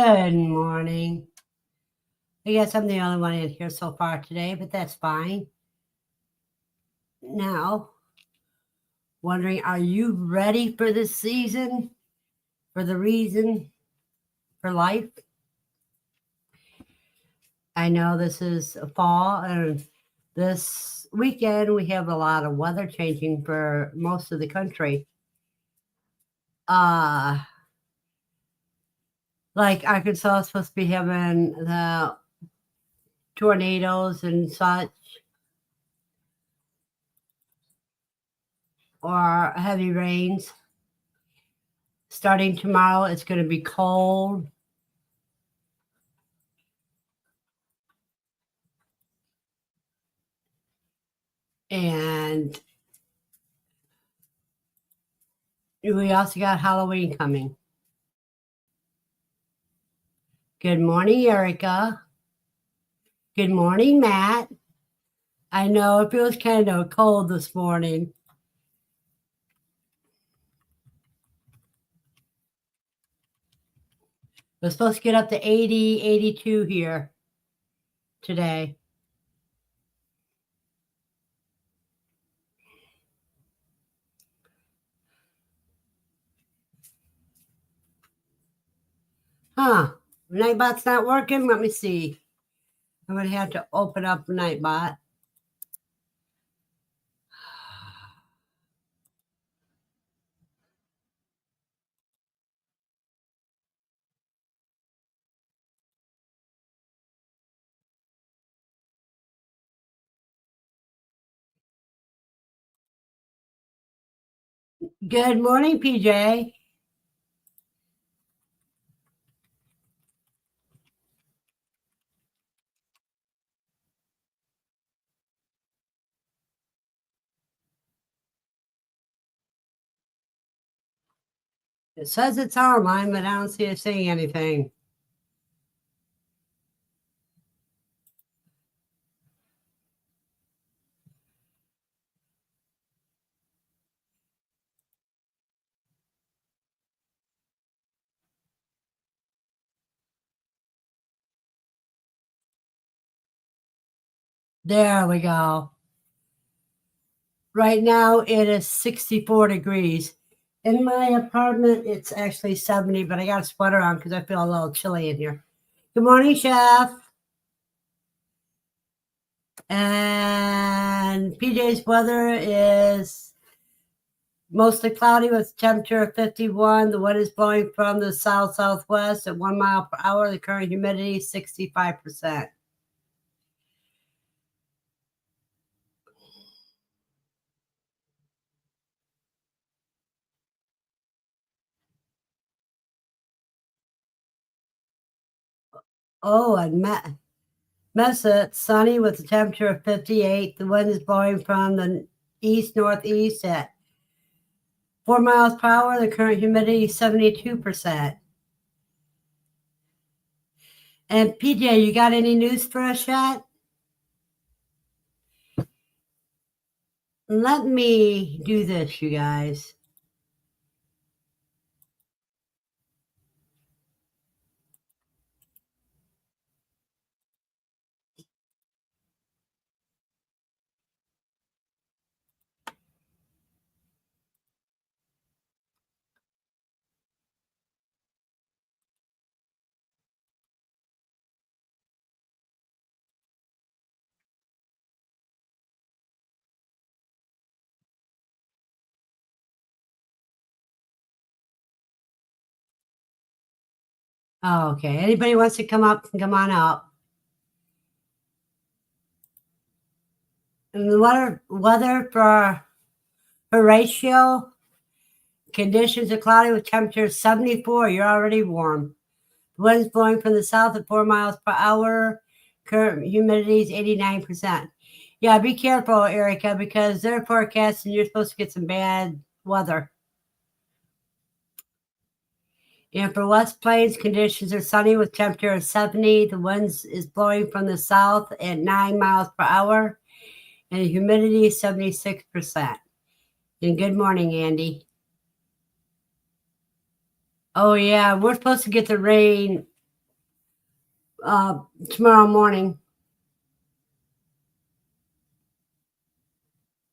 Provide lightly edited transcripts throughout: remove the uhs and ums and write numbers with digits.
Good morning. I guess I'm the only one in here so far today, but that's fine. Now, wondering, are you ready for this season? For the reason for life? I know this is fall, and this weekend we have a lot of weather changing for most of the country. Like Arkansas is supposed to be having the tornadoes and such, or heavy rains. Starting tomorrow, it's going to be cold. And we also got Halloween coming. Good morning, Erica. Good morning, Matt. I know it feels kind of cold this morning. We're supposed to get up to 80, 82 here today. Nightbot's not working? Let me see. I'm going to have to open up Nightbot. Good morning, PJ. It says it's online, but I don't see it saying anything. There we go. Right now it is 64 degrees. In my apartment, it's actually 70, but I got a sweater on because I feel a little chilly in here. Good morning, Chef. And PJ's weather is mostly cloudy with temperature of 51. The wind is blowing from the south-southwest at 1 mile per hour. The current humidity is 65%. Oh, and Mesa, it's sunny with a temperature of 58. The wind is blowing from the east-northeast at 4 miles per hour. The current humidity is 72%. And PJ, you got any news for us yet? Let me do this, you guys. Oh, okay. Anybody wants to come up, come on up. And the weather for Horatio, conditions are cloudy with temperature 74. You're already warm. The wind is blowing from the south at 4 miles per hour. Current humidity is 89%. Yeah, be careful, Erica, because they're forecasting you're supposed to get some bad weather. And for West Plains, conditions are sunny with temperature of 70. The wind is blowing from the south at 9 miles per hour. And the humidity is 76%. And good morning, Andy. Oh, yeah, we're supposed to get the rain tomorrow morning.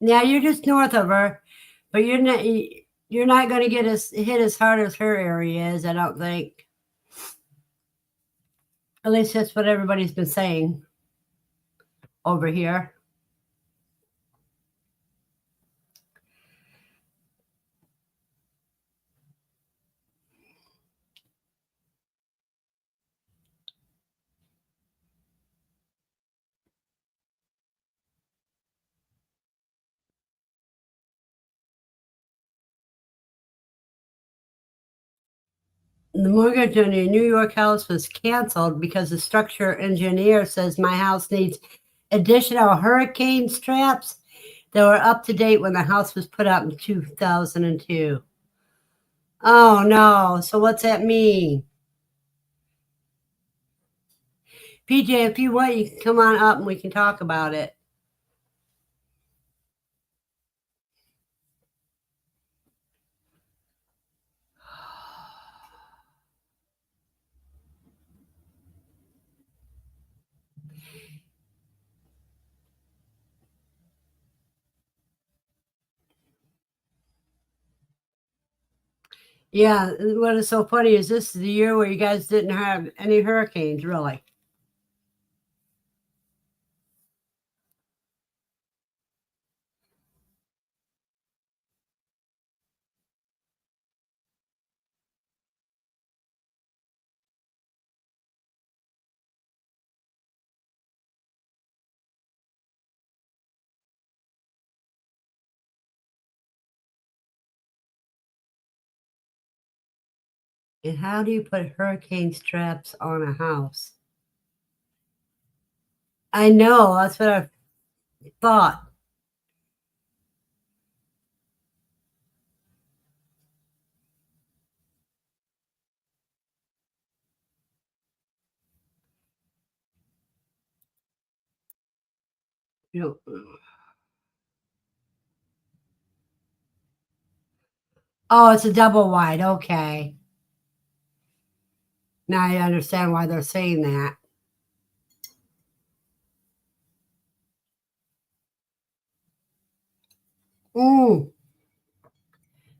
Now you're just north of her, but you're not going to get hit as hard as her area is. I don't think. At least that's what everybody's been saying over here. The mortgage on a New York house was canceled because the structure engineer says my house needs additional hurricane straps that were up to date when the house was put up in 2002. Oh no. So what's that mean? PJ, if you want, you can come on up and we can talk about it. Yeah, what is so funny is this is the year where you guys didn't have any hurricanes, really. And how do you put hurricane straps on a house? I know, that's what I thought. You know, oh, it's a double wide. Okay. Now I understand why they're saying that. Mm,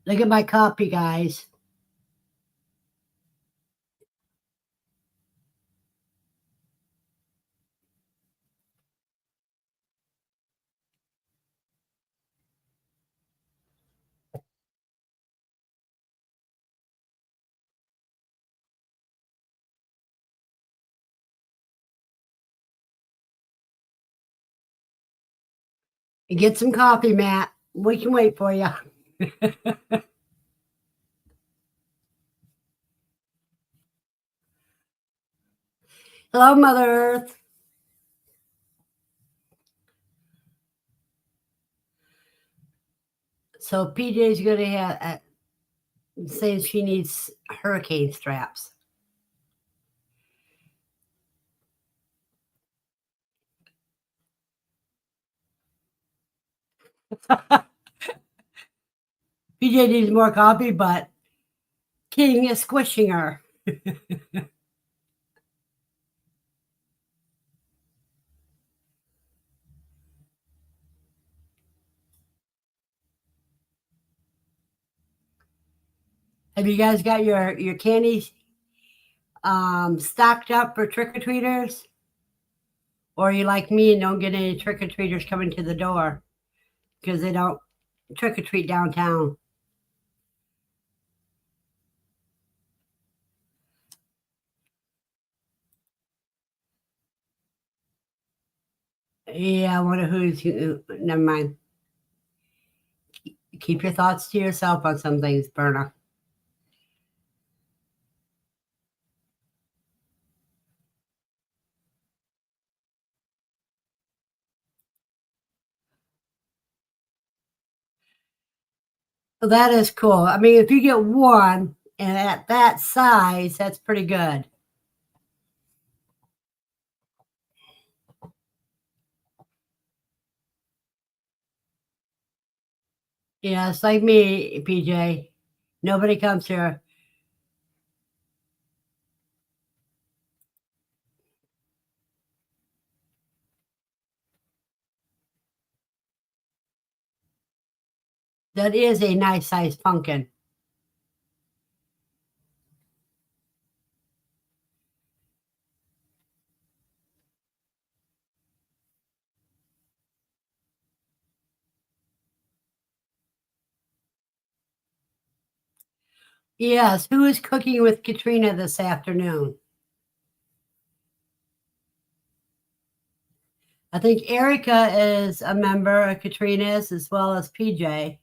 look at my copy, guys. Get some coffee, Matt. We can wait for you. Hello, Mother Earth. So PJ's going to have saying she needs hurricane straps. PJ needs more coffee, but King is squishing her. Have you guys got your candies stocked up for trick or treaters? Or are you like me and don't get any trick or treaters coming to the door because they don't trick or treat downtown? Yeah, I wonder never mind. Keep your thoughts to yourself on some things, Berna. Well, that is cool. I mean, if you get one and at that size, that's pretty good. Yeah, it's like me, PJ. Nobody comes here. That is a nice sized pumpkin. Yes, who is cooking with Katrina this afternoon? I think Erica is a member of Katrina's as well as PJ.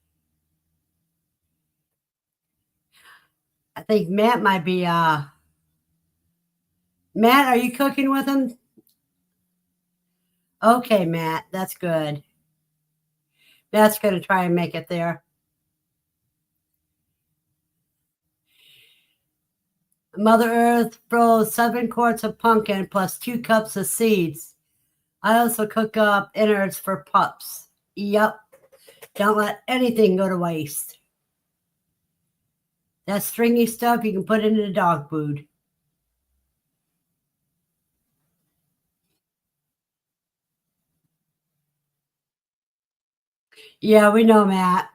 I think Matt might be Matt, are you cooking with him? Okay, Matt, that's good. Matt's gonna try and make it there. Mother Earth froze 7 quarts of pumpkin plus 2 cups of seeds. I also cook up innards for pups. Yep. Don't let anything go to waste. That stringy stuff you can put into the dog food. Yeah, we know, Matt.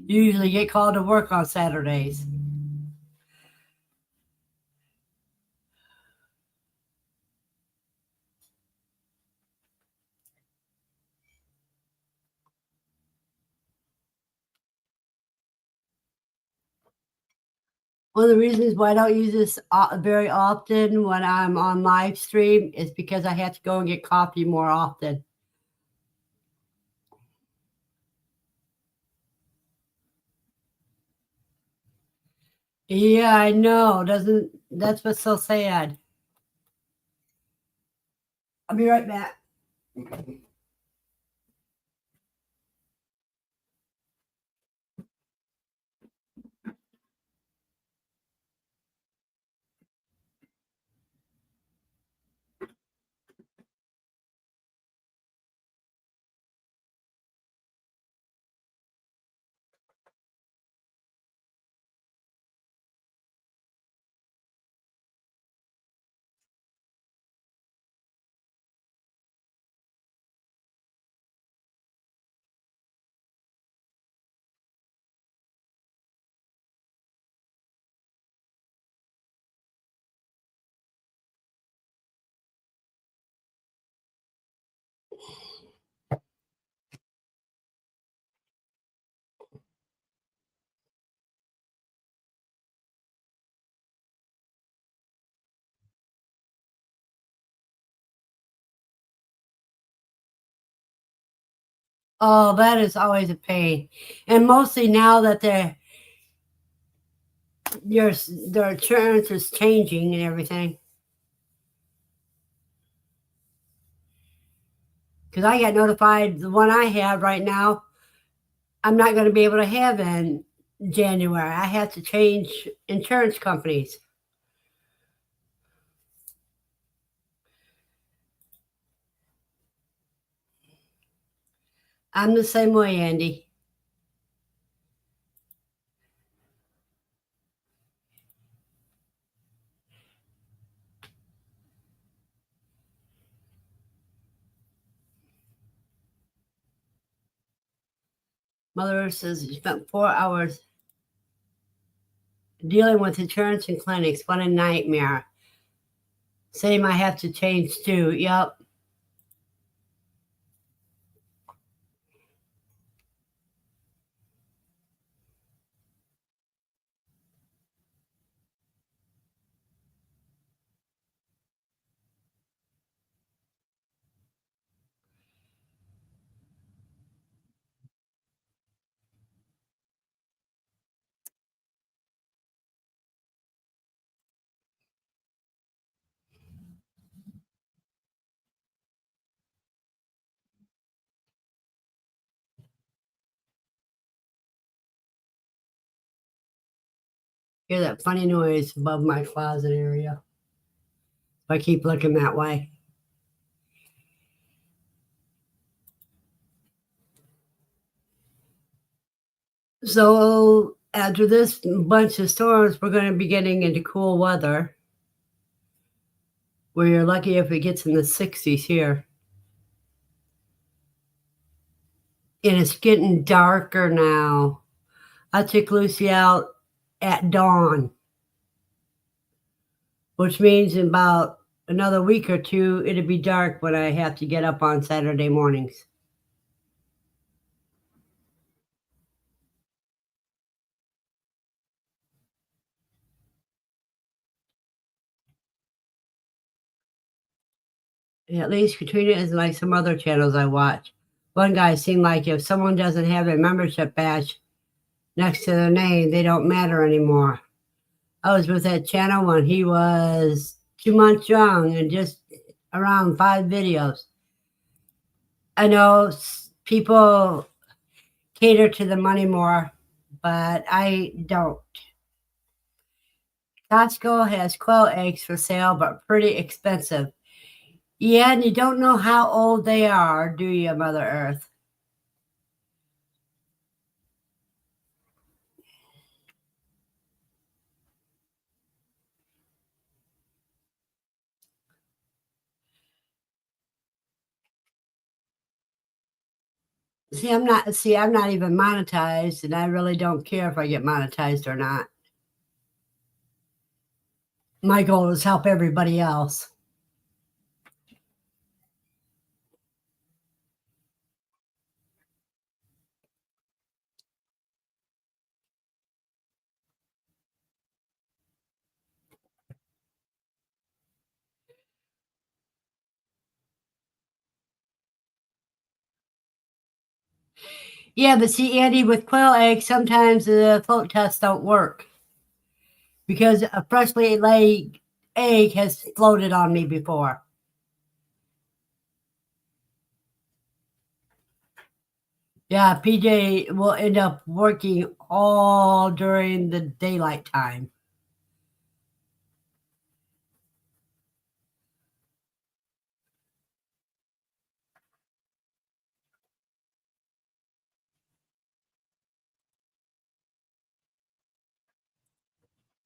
You usually get called to work on Saturdays. One of the reasons why I don't use this very often when I'm on live stream is because I have to go and get coffee more often. Yeah, I know. Doesn't That's what's so sad. I'll be right back. Oh, that is always a pain. And mostly now that their insurance is changing and everything. Because I got notified the one I have right now, I'm not going to be able to have in January. I have to change insurance companies. I'm the same way, Andy. Mother Earth says you spent 4 hours dealing with insurance and clinics. What a nightmare. Same, I have to change too. Yep. Hear that funny noise above my closet area. If I keep looking that way. So After this bunch of storms, we're going to be getting into cool weather where you're lucky if it gets in the 60s here. And it's getting darker now. I took Lucy out at dawn, which means in about another week or two, it'll be dark when I have to get up on Saturday mornings. At least Katrina isn't like some other channels I watch. One guy seemed like if someone doesn't have a membership badge next to their name, they don't matter anymore. I was with that channel when he was 2 months young and just around 5 videos. I know people cater to the money more, but I don't. Costco has quail eggs for sale, but pretty expensive. Yeah, and you don't know how old they are, do you, Mother Earth? I'm not even monetized, and I really don't care if I get monetized or not. My goal is help everybody else. Yeah, but see, Andy, with quail eggs, sometimes the float tests don't work because a freshly laid egg has floated on me before. Yeah, PJ will end up working all during the daylight time.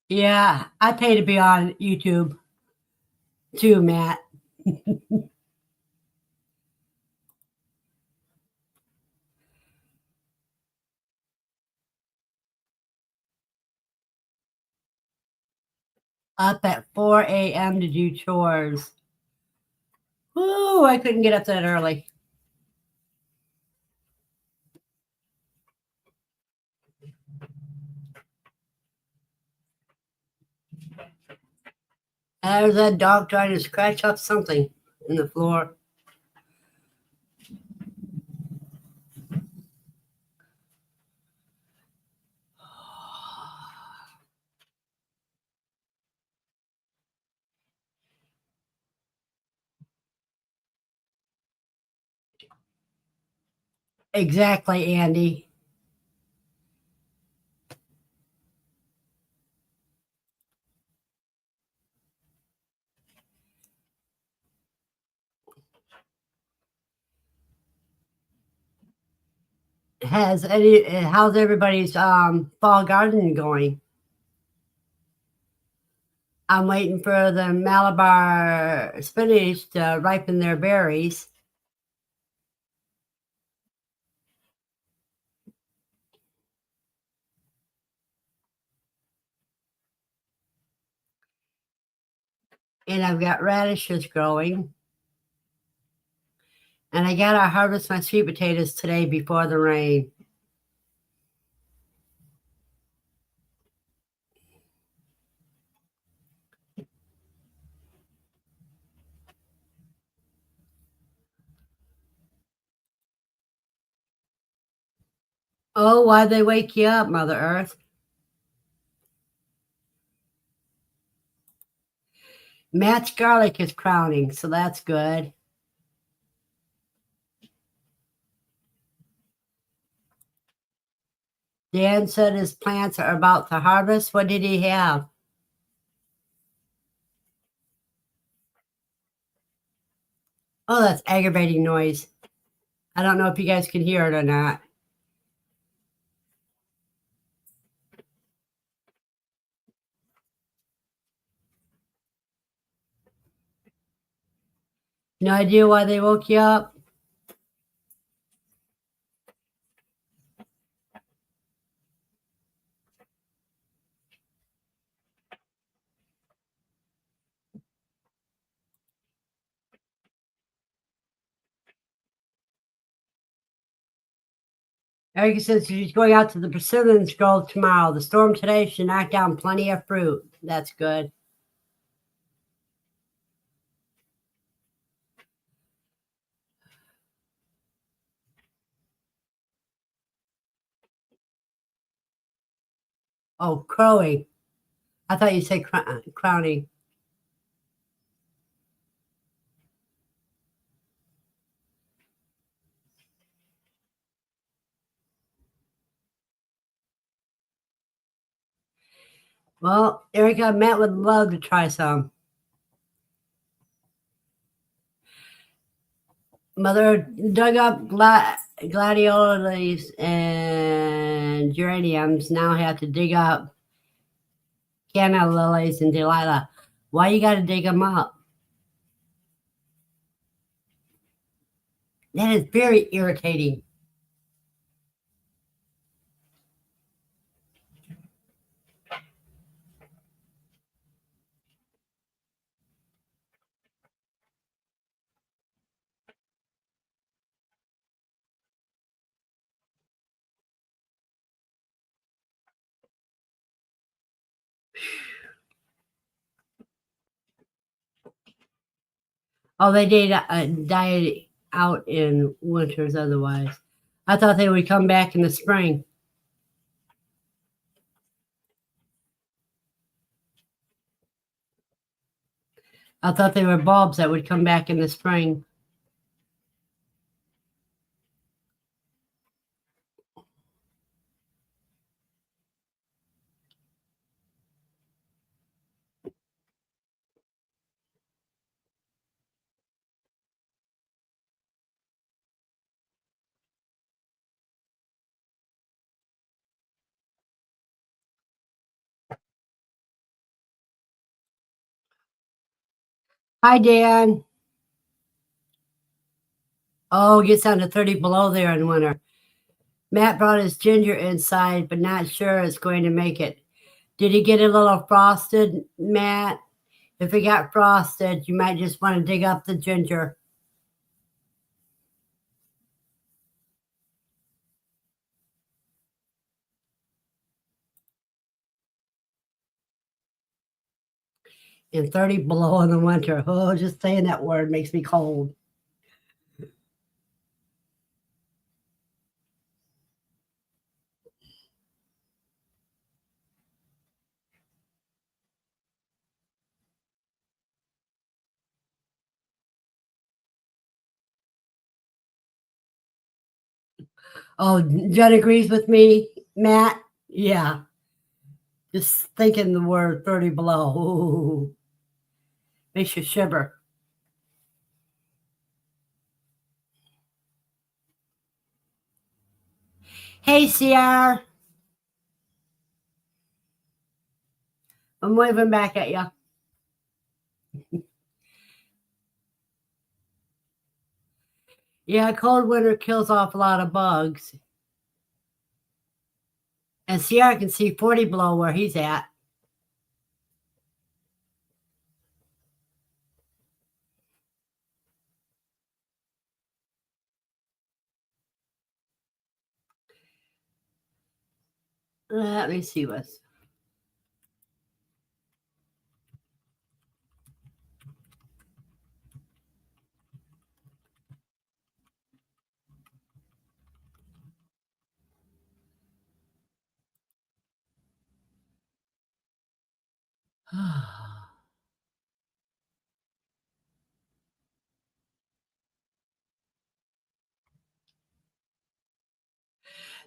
Yeah, I pay to be on YouTube too, Matt. Up at 4 a.m. to do chores. Ooh, I couldn't get up that early. There's that dog trying to scratch up something in the floor. Exactly, Andy. How's everybody's fall garden going? I'm waiting for the Malabar spinach to ripen their berries. And I've got radishes growing. And I gotta harvest my sweet potatoes today before the rain. Oh, why'd they wake you up, Mother Earth? Matt's garlic is crowning, so that's good. Dan said his plants are about to harvest. What did he have? Oh, that's aggravating noise. I don't know if you guys can hear it or not. No idea why they woke you up? Erica says she's going out to the Persimmons Grove tomorrow. The storm today should knock down plenty of fruit. That's good. Oh, crowing. I thought you said crowning. Well, Erica, Matt would love to try some. Mother dug up gladiolus and geraniums. Now have to dig up canna lilies and Delilah. Why you got to dig them up? That is very irritating. Oh, they died out in winters otherwise. I thought they would come back in the spring. I thought they were bulbs that would come back in the spring. Hi, Dan. Oh, it gets down to 30 below there in winter. Matt brought his ginger inside, but not sure it's going to make it. Did he get a little frosted, Matt? If it got frosted, you might just want to dig up the ginger. And 30 below in the winter. Oh, just saying that word makes me cold. Oh, Jen agrees with me, Matt. Yeah, just thinking the word 30 below. Ooh, makes you shiver. Hey, CR. I'm waving back at you. Yeah, cold winter kills off a lot of bugs. And CR can see 40 below where he's at. Let me see what's.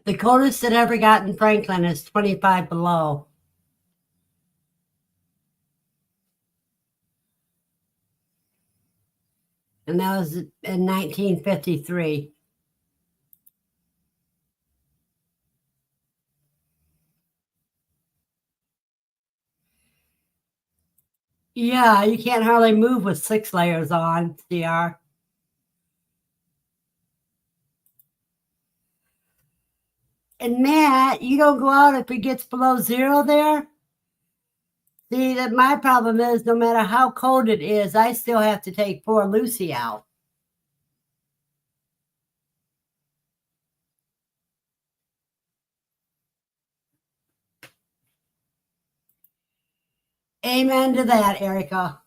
The coldest it ever got in Franklin is 25 below. And that was in 1953. Yeah, you can't hardly move with 6 layers on, CR. And Matt, you don't go out if it gets below 0 there? See, that my problem is no matter how cold it is, I still have to take poor Lucy out. Amen to that, Erica.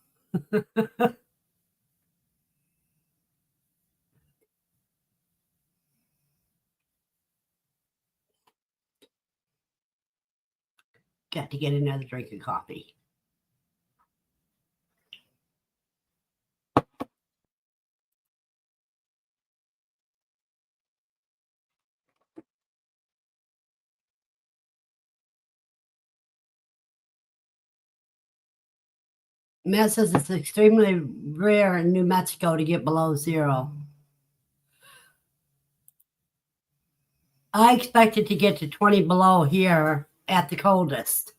Got to get another drink of coffee. Matt says it's extremely rare in New Mexico to get below 0. I expect it to get to 20 below here at the coldest.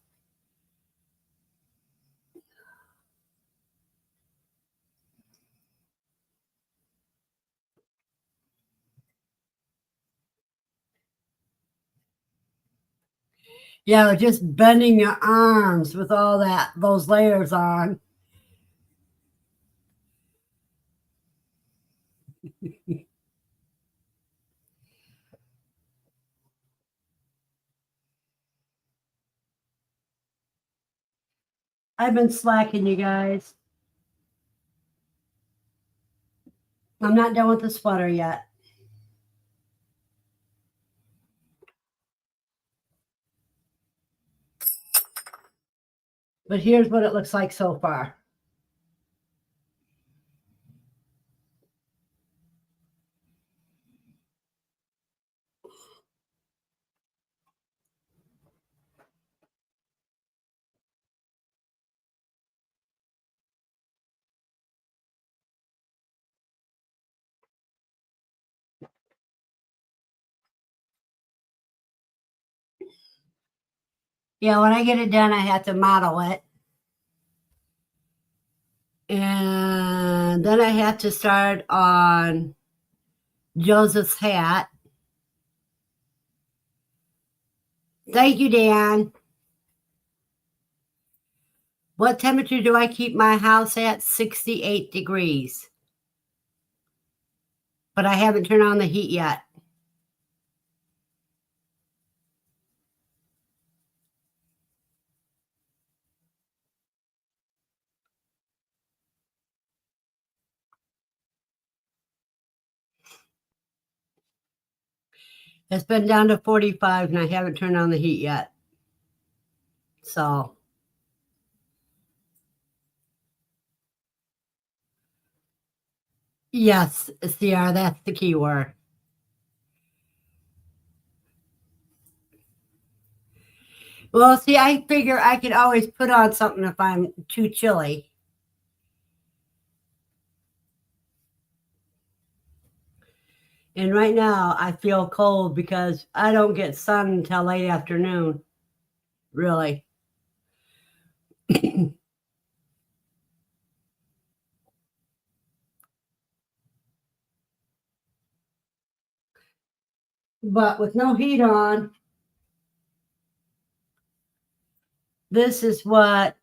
Yeah, just bending your arms with all those layers on. I've been slacking, you guys. I'm not done with the sweater yet. But here's what it looks like so far. Yeah, when I get it done, I have to model it. And then I have to start on Joseph's hat. Thank you, Dan. What temperature do I keep my house at? 68 degrees. But I haven't turned on the heat yet. It's been down to 45 and I haven't turned on the heat yet. So, yes, CR, that's the key word. Well, see, I figure I could always put on something if I'm too chilly. And right now, I feel cold because I don't get sun until late afternoon, really. But with no heat on, this is what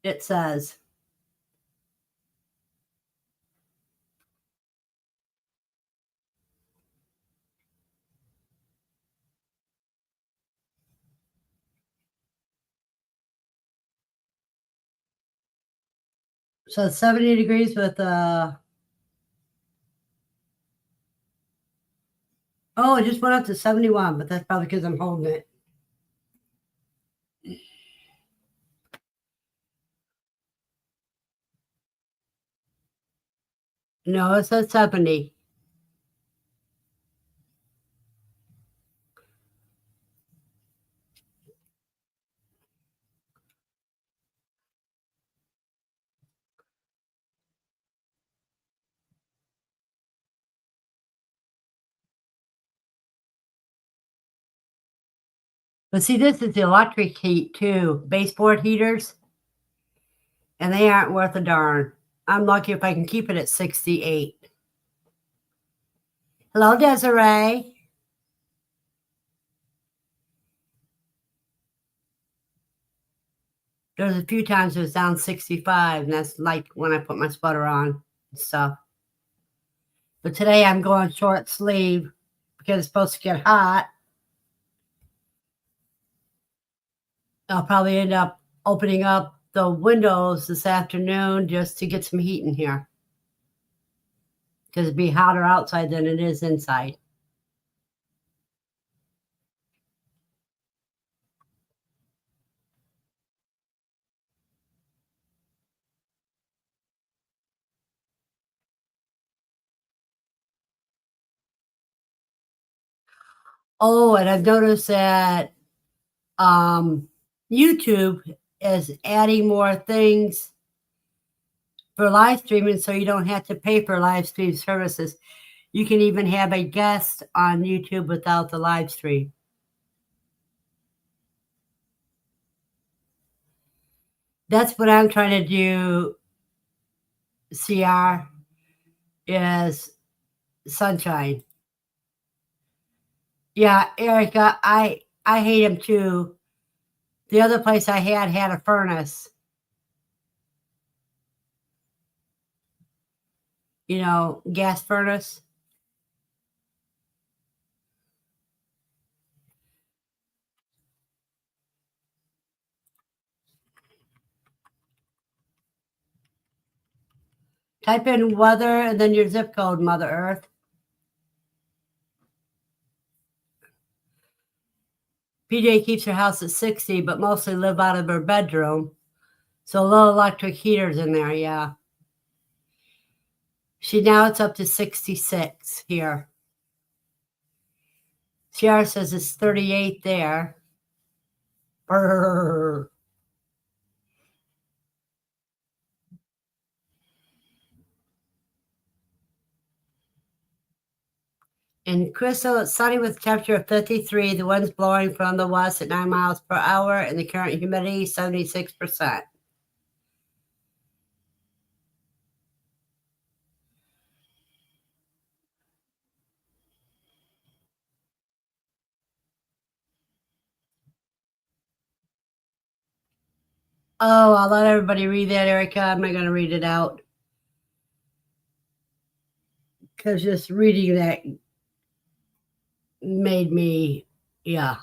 it says. So 70 degrees with oh, it just went up to 71, but that's probably because I'm holding it. No, it says 70. But see, this is the electric heat too, baseboard heaters, and they aren't worth a darn. I'm lucky if I can keep it at 68. Hello, Desiree. There's a few times it was down 65, and that's like when I put my sweater on and stuff. But today I'm going short sleeve because it's supposed to get hot. I'll probably end up opening up the windows this afternoon just to get some heat in here because it'd be hotter outside than it is inside. Oh, and I've noticed that YouTube is adding more things for live streaming, so you don't have to pay for live stream services. You can even have a guest on YouTube without the live stream. That's what I'm trying to do, CR, is sunshine. Yeah, Erica, I hate him too. The other place I had a furnace, gas furnace. Type in weather and then your zip code, Mother Earth. PJ keeps her house at 60, but mostly live out of her bedroom. So low electric heaters in there, yeah. Now it's up to 66 here. Ciara says it's 38 there. Brr. In Crystal, it's sunny with a temperature of 53. The wind's blowing from the west at 9 miles per hour, and the current humidity 76%. Oh, I'll let everybody read that, Erica. I'm not going to read it out because just reading that made me, yeah.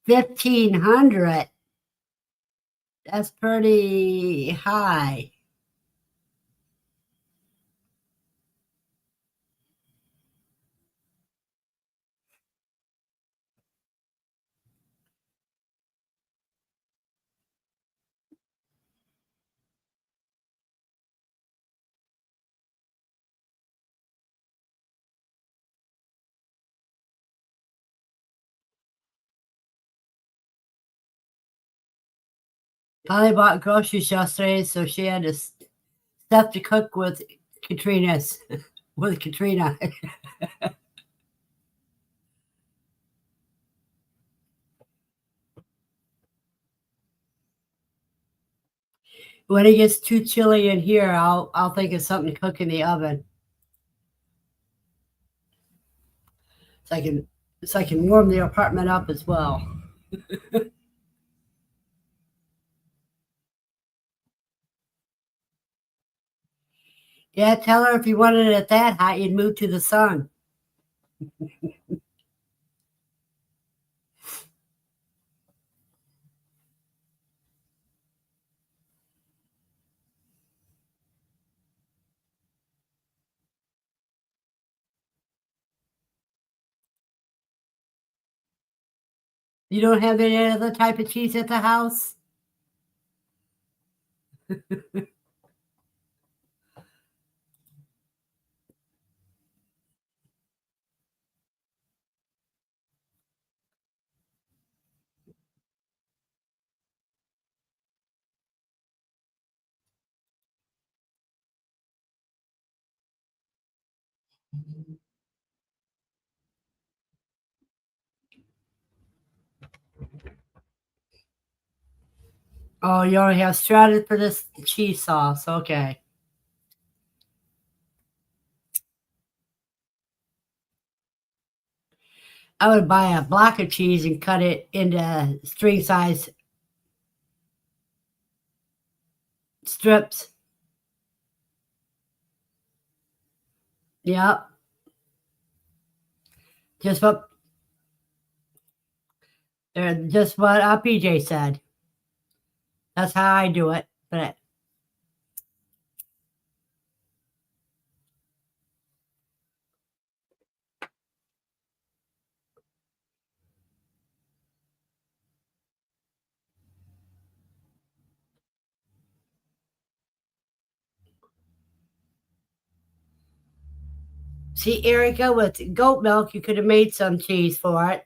$1,500. That's pretty high. Polly bought groceries yesterday, so she had stuff to cook with Katrina's, with Katrina. When it gets too chilly in here, I'll think of something to cook in the oven. So I can warm the apartment up as well. Yeah, tell her if you wanted it that hot, you'd move to the sun. You don't have any other type of cheese at the house? Oh, you only have shredded for this cheese sauce. Okay. I would buy a block of cheese and cut it into string size strips. Yep. Just what just what PJ said. That's how I do it. But see, Erica, with goat milk, you could have made some cheese for it.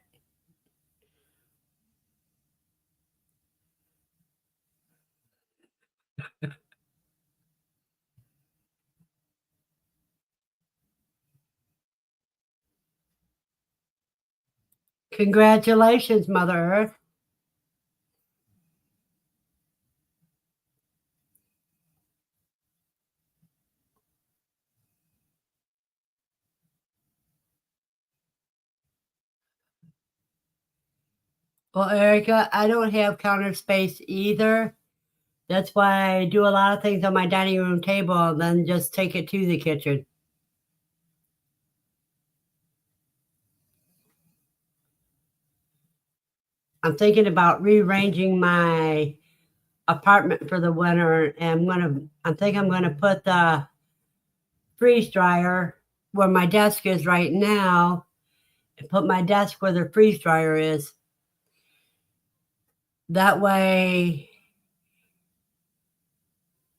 Congratulations, Mother Earth. Well, Erica, I don't have counter space either. That's why I do a lot of things on my dining room table and then just take it to the kitchen. I'm thinking about rearranging my apartment for the winter, and I think I'm gonna put the freeze dryer where my desk is right now, and put my desk where the freeze dryer is. That way,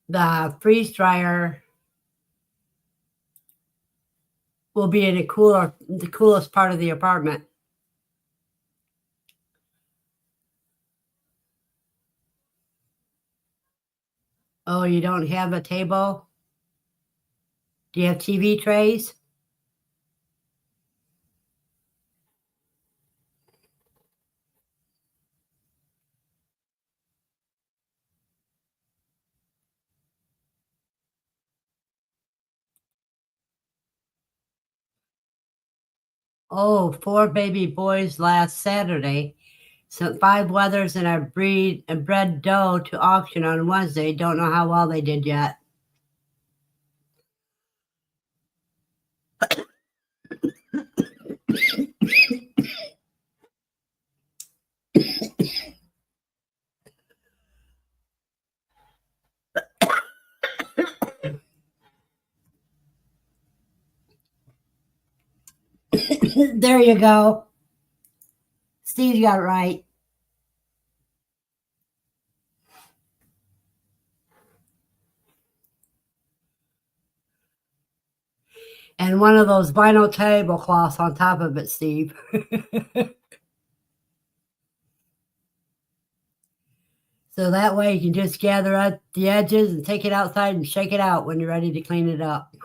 the freeze dryer will be in the coolest part of the apartment. Oh, you don't have a table? Do you have TV trays? Oh, 4 baby boys last Saturday. Sent 5 wethers and a bread dough to auction on Wednesday. Don't know how well they did yet. There you go. Steve got it right. And one of those vinyl tablecloths on top of it, Steve. So that way you can just gather up the edges and take it outside and shake it out when you're ready to clean it up.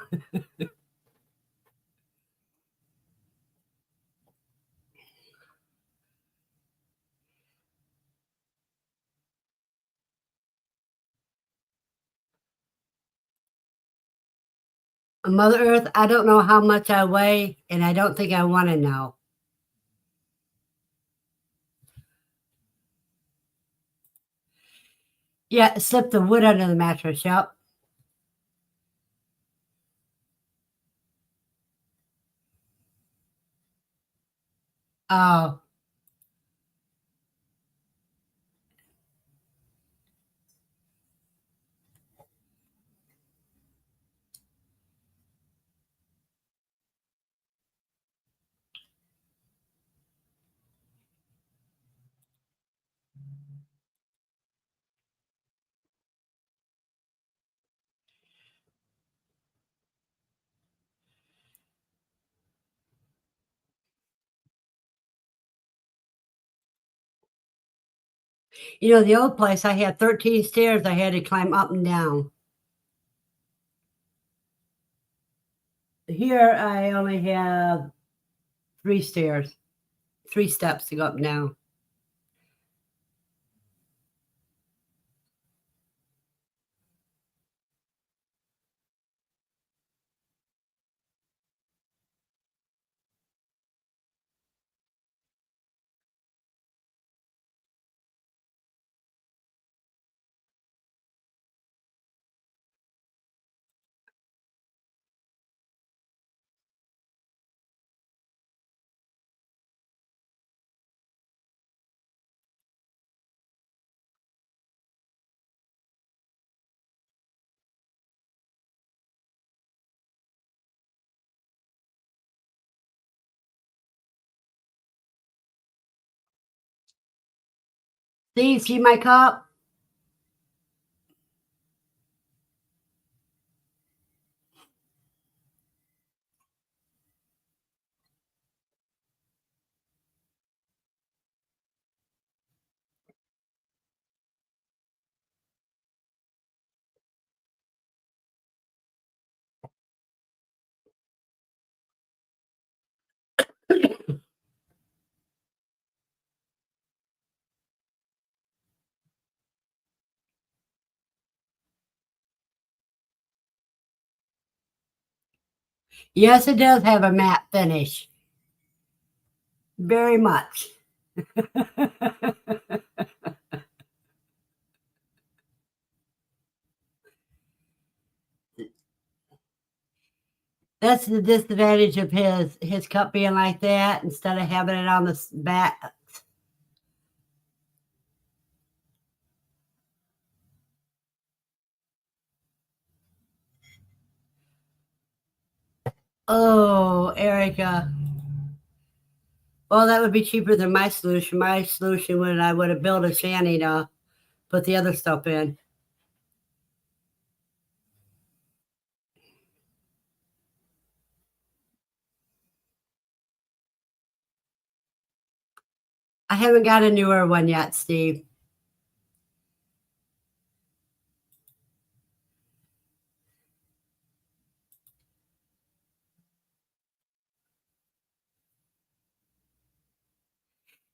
Mother Earth, I don't know how much I weigh, and I don't think I want to know. Yeah, slip the wood under the mattress, yep. Oh, You know, the old place, I had 13 stairs I had to climb up and down. Here, I only have 3 stairs, 3 steps to go up and down. See my cup? Yes, it does have a matte finish. Very much. That's the disadvantage of his cup being like that instead of having it on the back. Oh, Erica. Well, that would be cheaper than my solution. My solution would I would have built a shanty to put the other stuff in. I haven't got a newer one yet, Steve.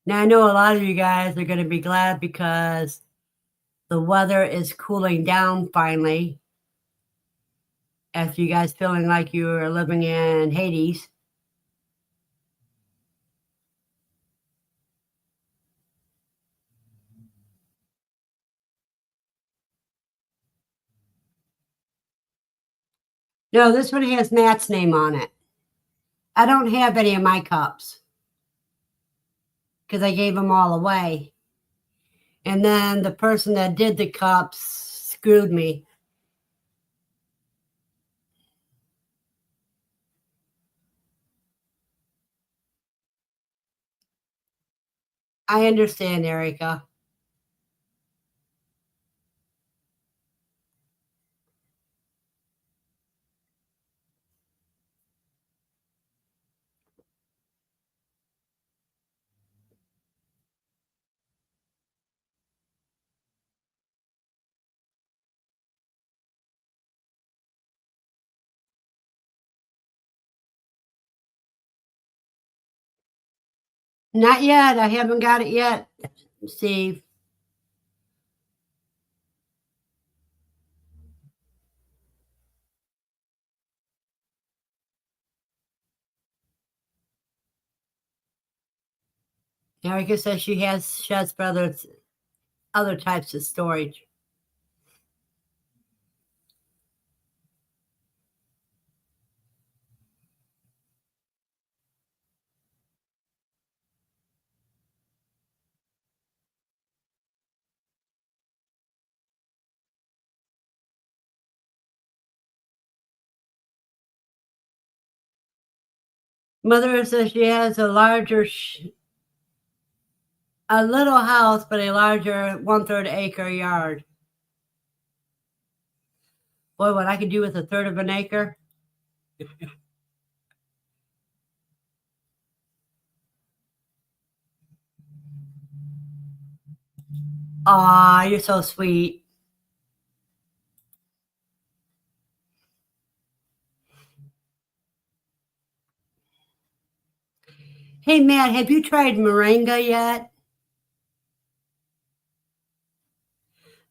Now I know a lot of you guys are going to be glad because the weather is cooling down finally. After you guys feeling like you were living in Hades. No, this one has Matt's name on it. I don't have any of my cups because I gave them all away. And then the person that did the cups screwed me. I understand, Erica. Not yet. I haven't got it yet, Steve. Erica says she has for other types of storage. Mother says she has a larger A little house, but a larger 1/3 acre yard. Boy, what I could do with a third of an acre. Aw, you're so sweet. Hey, Matt, have you tried moringa yet?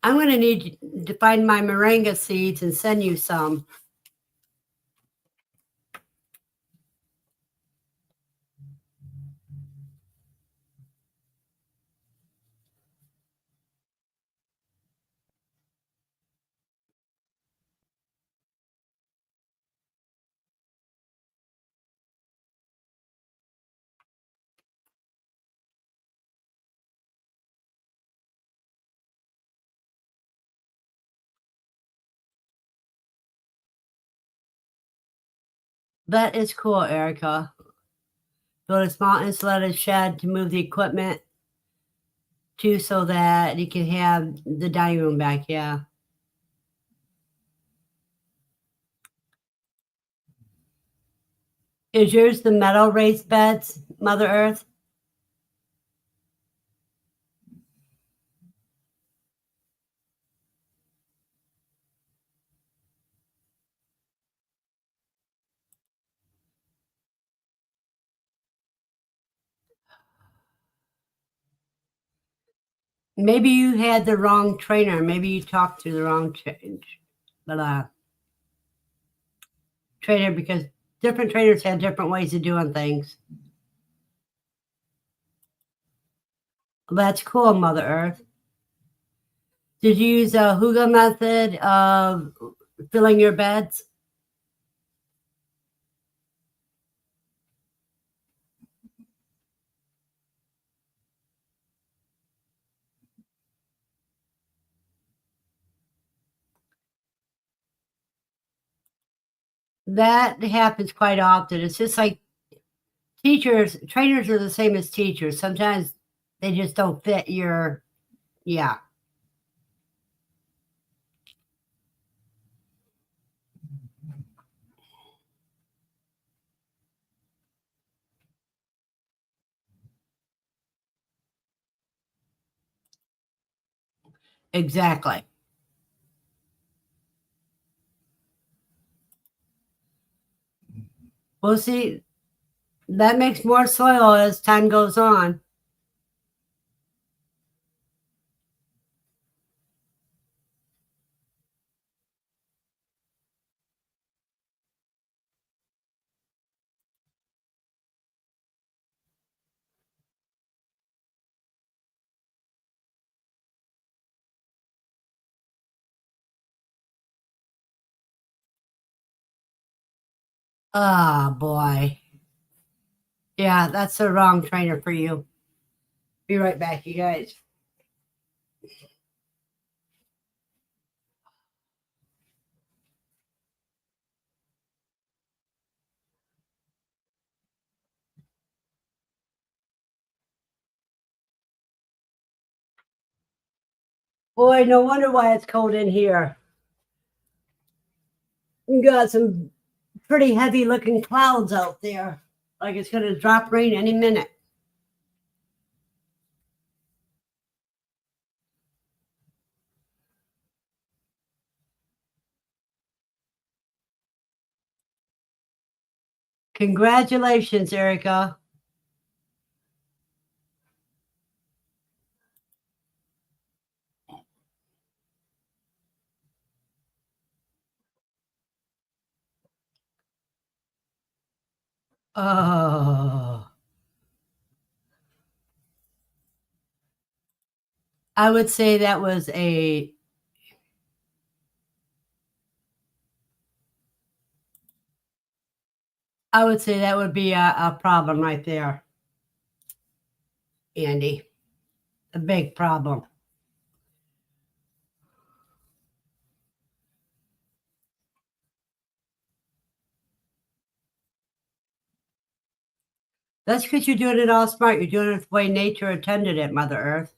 I'm going to need to find my moringa seeds and send you some. That is cool, Erica. Build a small insulated shed to move the equipment to so that you can have the dining room back. Yeah. Is yours the metal raised beds, Mother Earth? Maybe you had the wrong trainer. Maybe you talked to the wrong trainer because different trainers have different ways of doing things. That's cool, Mother Earth. Did you use a Huga method of filling your beds? That happens quite often. It's just like trainers are the same as teachers. Sometimes they just don't fit your, yeah, exactly. We'll see. That makes more soil as time goes on. Oh, boy. Yeah, that's the wrong trainer for you. Be right back, you guys. Boy, no wonder why it's cold in here. You got some pretty heavy looking clouds out there. Like it's going to drop rain any minute. Congratulations, Erica. Oh, I would say that was a, I would say that would be a problem right there, Andy. A big problem. That's because you're doing it all smart. You're doing it the way nature intended it, Mother Earth.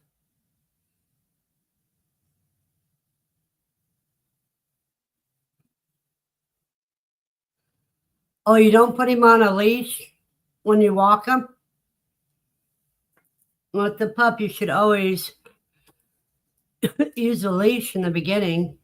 Oh, you don't put him on a leash when you walk him? With the pup, you should always use a leash in the beginning.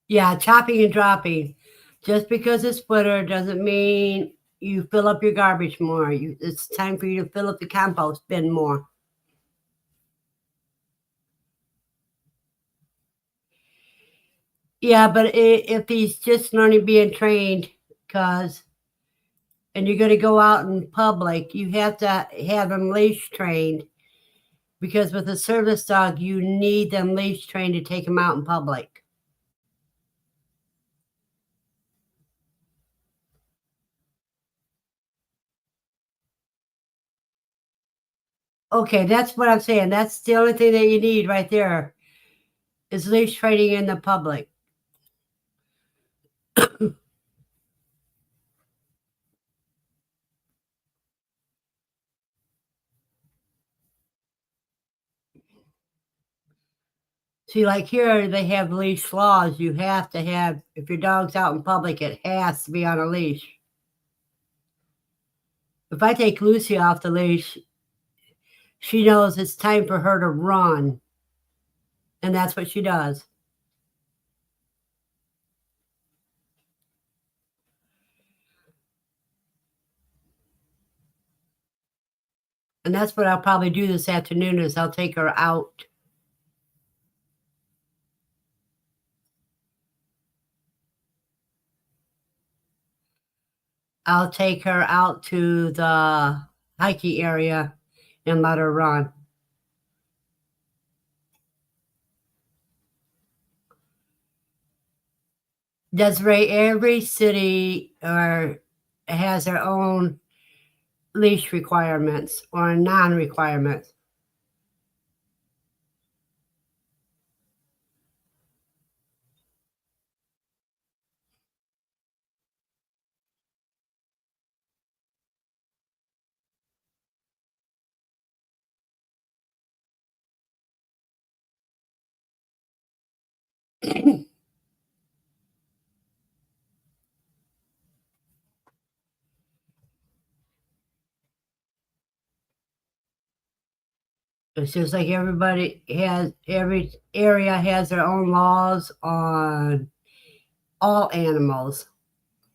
Yeah, chopping and dropping. Just because it's winter doesn't mean you fill up your garbage more. It's time for you to fill up the compost bin more. Yeah, but if he's just learning being trained, cause and you're going to go out in public, you have to have him leash trained because with a service dog, you need them leash trained to take him out in public. Okay, that's what I'm saying. That's the only thing that you need right there is leash training in the public. See, like here, they have leash laws. You have to have, if your dog's out in public, it has to be on a leash. If I take Lucy off the leash, she knows it's time for her to run. And that's what she does. And that's what I'll probably do this afternoon is I'll take her out. I'll take her out to the hiking area and let her run. Desiree, every city or has their own leash requirements or non-requirements. It's just like every area has their own laws on all animals.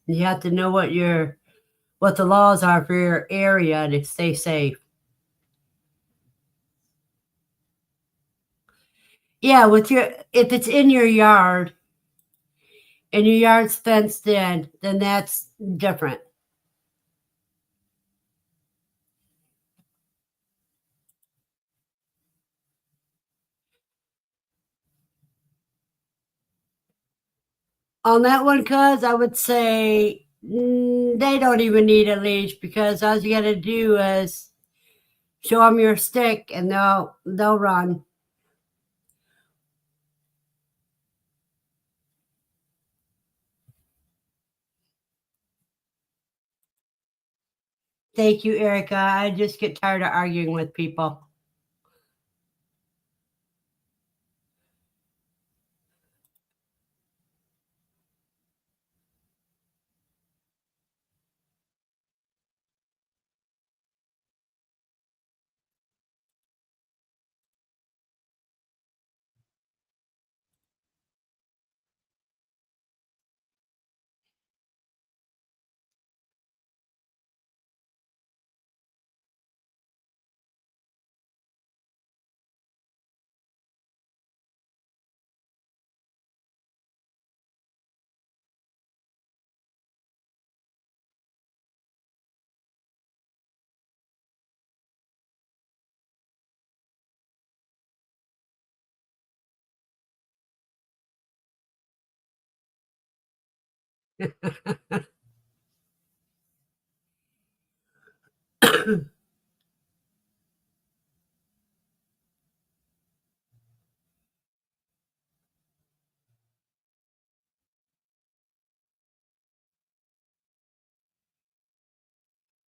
You have to know what the laws are for your area to stay safe. Yeah, with your if it's in your yard and your yard's fenced in, then that's different. On that one, cuz I would say they don't even need a leash because all you got to do is show them your stick and they'll run. Thank you, Erica. I just get tired of arguing with people.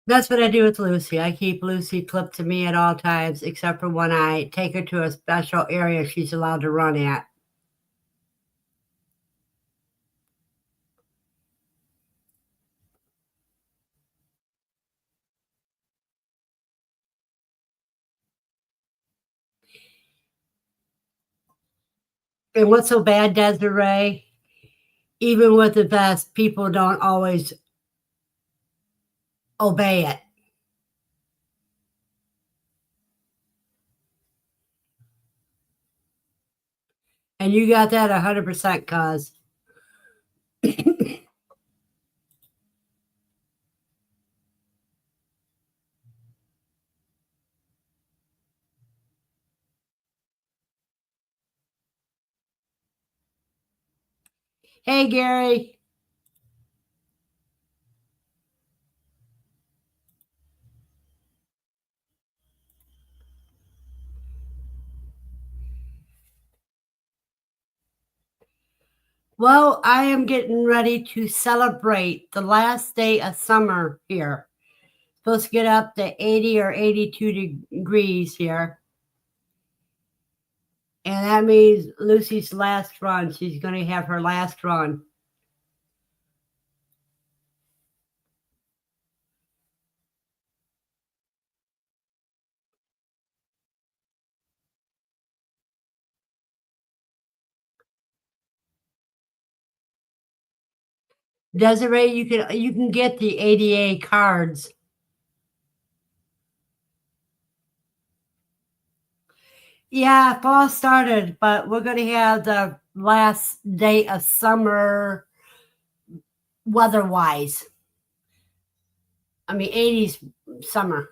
That's what I do with Lucy. I keep Lucy clipped to me at all times, except for when I take her to a special area she's allowed to run at. And what's so bad, Desiree? Even with the best, people don't always obey it. And you got that 100%, cuz. Hey, Gary. Well, I am getting ready to celebrate the last day of summer here. Supposed to get up to 80 or 82 degrees here. And that means Lucy's last run. She's going to have her last run. Desiree, you can get the ADA cards. Yeah, fall started, but we're going to have the last day of summer weather-wise. I mean, 80s summer.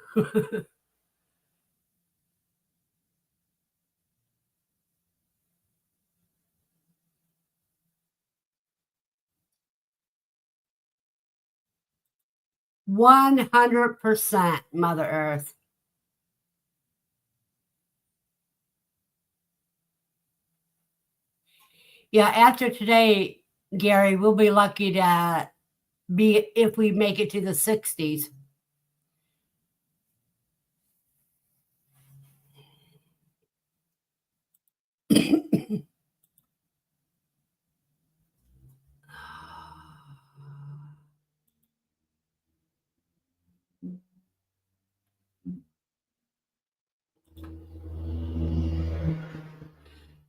100% Mother Earth. Yeah, after today, Gary, we'll be lucky to be if we make it to the 60s.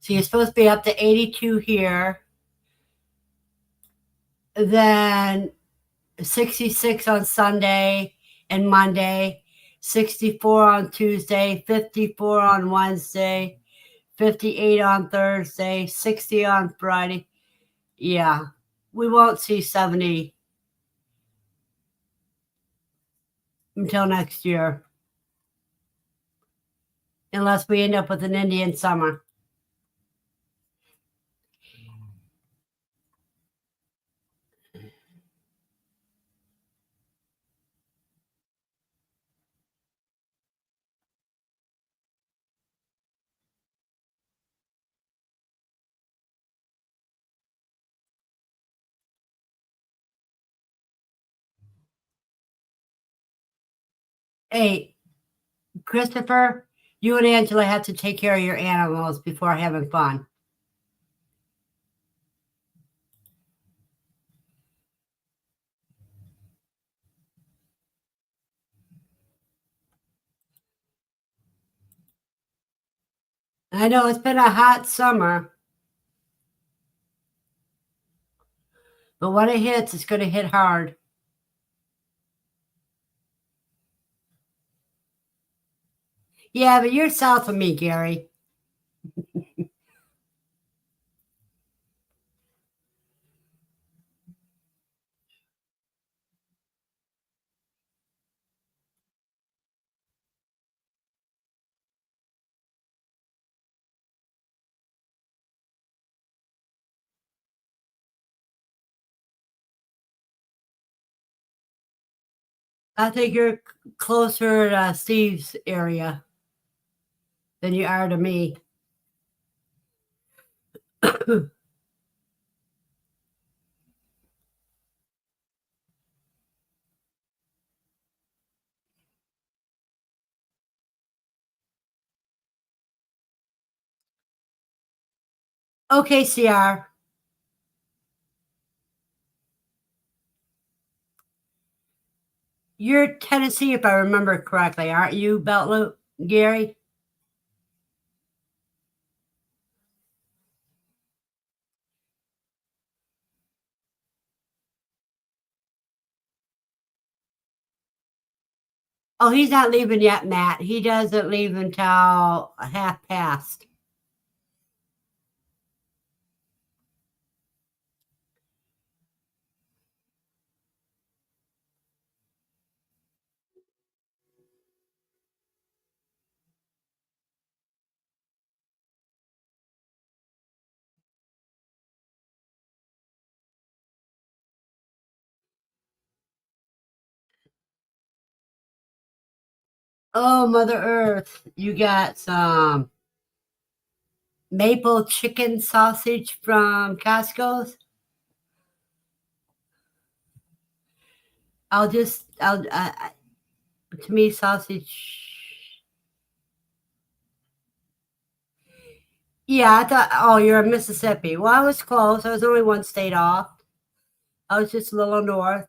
So you're supposed to be up to 82 here, then 66 on Sunday and Monday, 64 on Tuesday, 54 on Wednesday, 58 on Thursday, 60 on Friday. Yeah, we won't see 70 until next year, unless we end up with an Indian summer. Hey, Christopher, you and Angela have to take care of your animals before having fun. I know it's been a hot summer, but when it hits, it's going to hit hard. Yeah, but you're south of me, Gary. I think you're closer to Steve's area than you are to me. Okay, CR. You're Tennessee, if I remember correctly, aren't you, Belt Loop, Gary? Oh, he's not leaving yet, Matt. He doesn't leave until half past. Oh, Mother Earth, you got some maple chicken sausage from Costco's. To me, sausage. Yeah, I thought, oh, you're in Mississippi. Well, I was close. I was only one state off. I was just a little north.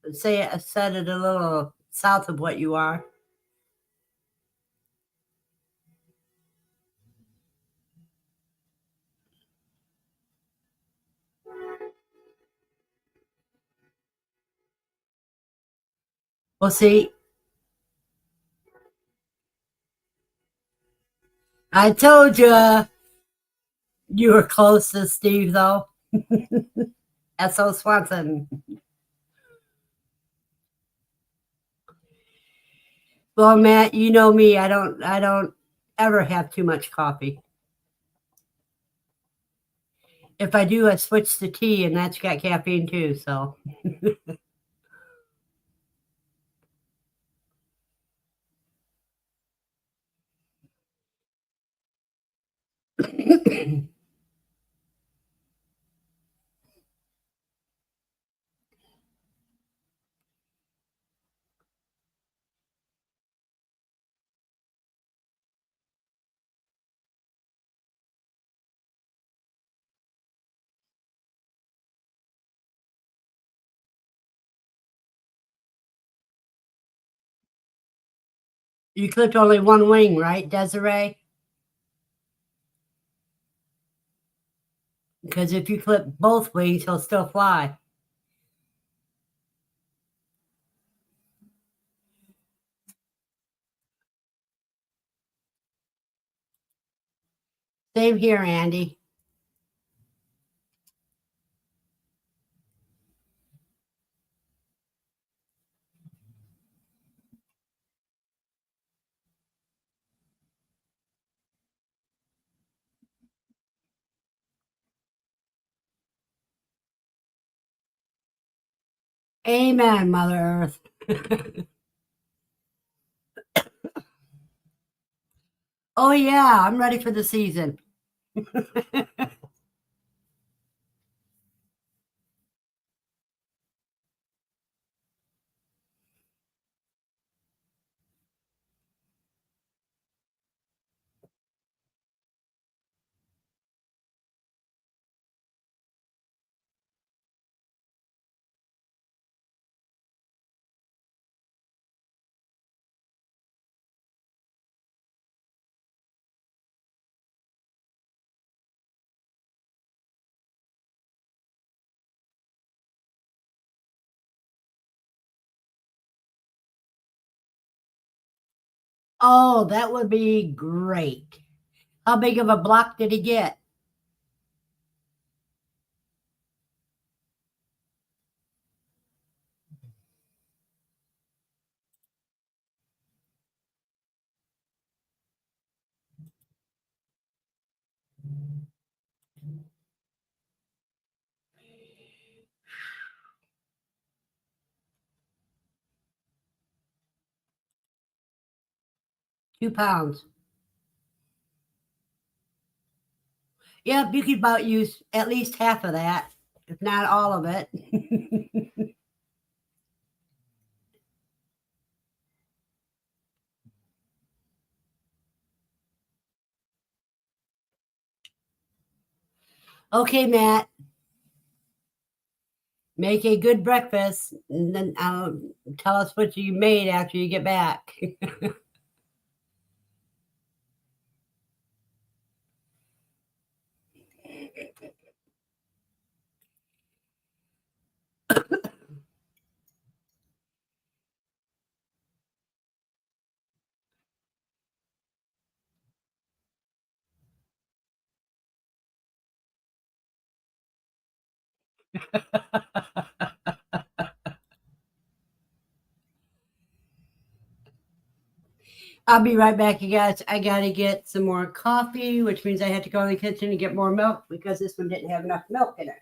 I said it a little south of what you are. Well, see, I told you were close to Steve, though. S.O. Swanson. Well, Matt, you know me. I don't ever have too much coffee. If I do, I switch to tea, and that's got caffeine too. So, you clipped only one wing, right, Desiree? Because if you clip both wings, he'll still fly. Same here, Andy. Amen, Mother Earth. Oh, yeah, I'm ready for the season. Oh, that would be great. How big of a block did he get? 2 pounds. Yep, you could about use at least half of that, if not all of it. Okay, Matt, make a good breakfast and then tell us what you made after you get back. I'll be right back, you guys. I got to get some more coffee, which means I have to go to the kitchen and get more milk because this one didn't have enough milk in it.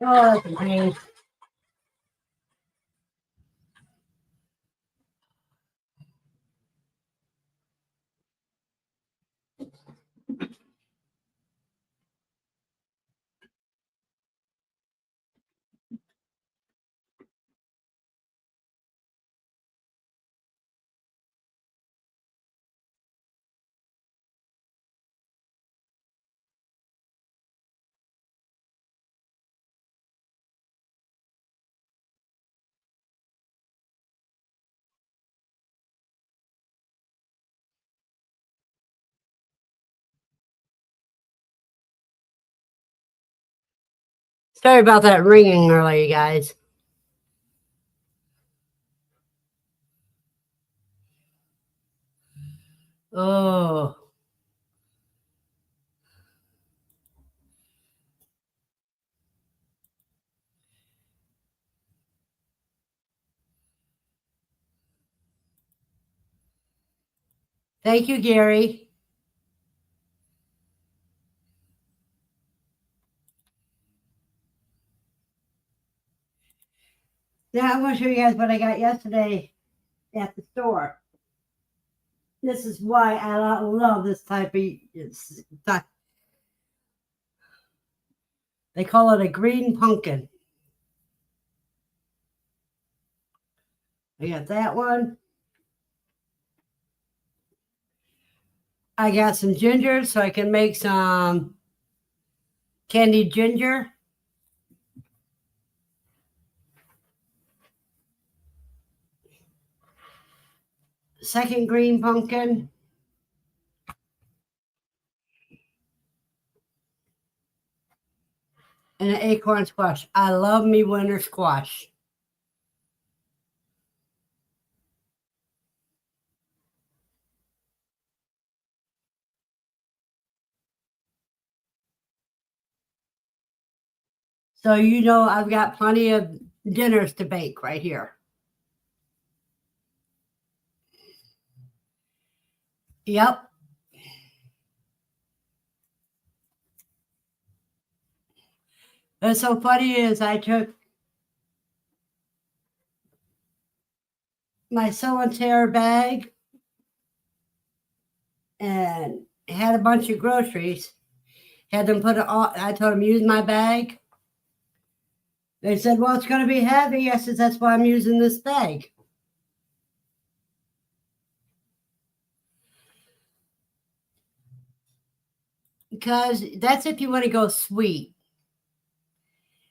Oh, that's a pain. Sorry about that ringing earlier, you guys. Oh, thank you, Gary. Now I'm going to show you guys what I got yesterday at the store. This is why I love this type of stuff. They call it a green pumpkin. I got that one. I got some ginger so I can make some candied ginger. second green pumpkin, and an acorn squash. I love me winter squash. So you know I've got plenty of dinners to bake right here. Yep. What's so funny is I took my sew and tear bag and had a bunch of groceries. Had them put it all. I told them use my bag. They said, "Well, it's going to be heavy." I said, "That's why I'm using this bag." Because that's if you want to go sweet.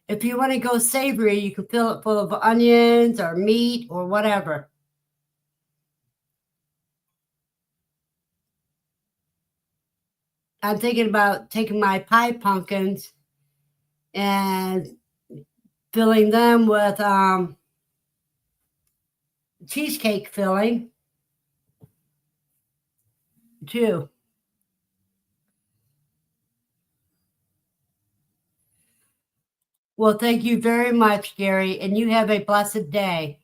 If you want to go savory, you can fill it full of onions or meat or whatever. I'm thinking about taking my pie pumpkins and filling them with cheesecake filling too. Well, thank you very much, Gary, and you have a blessed day.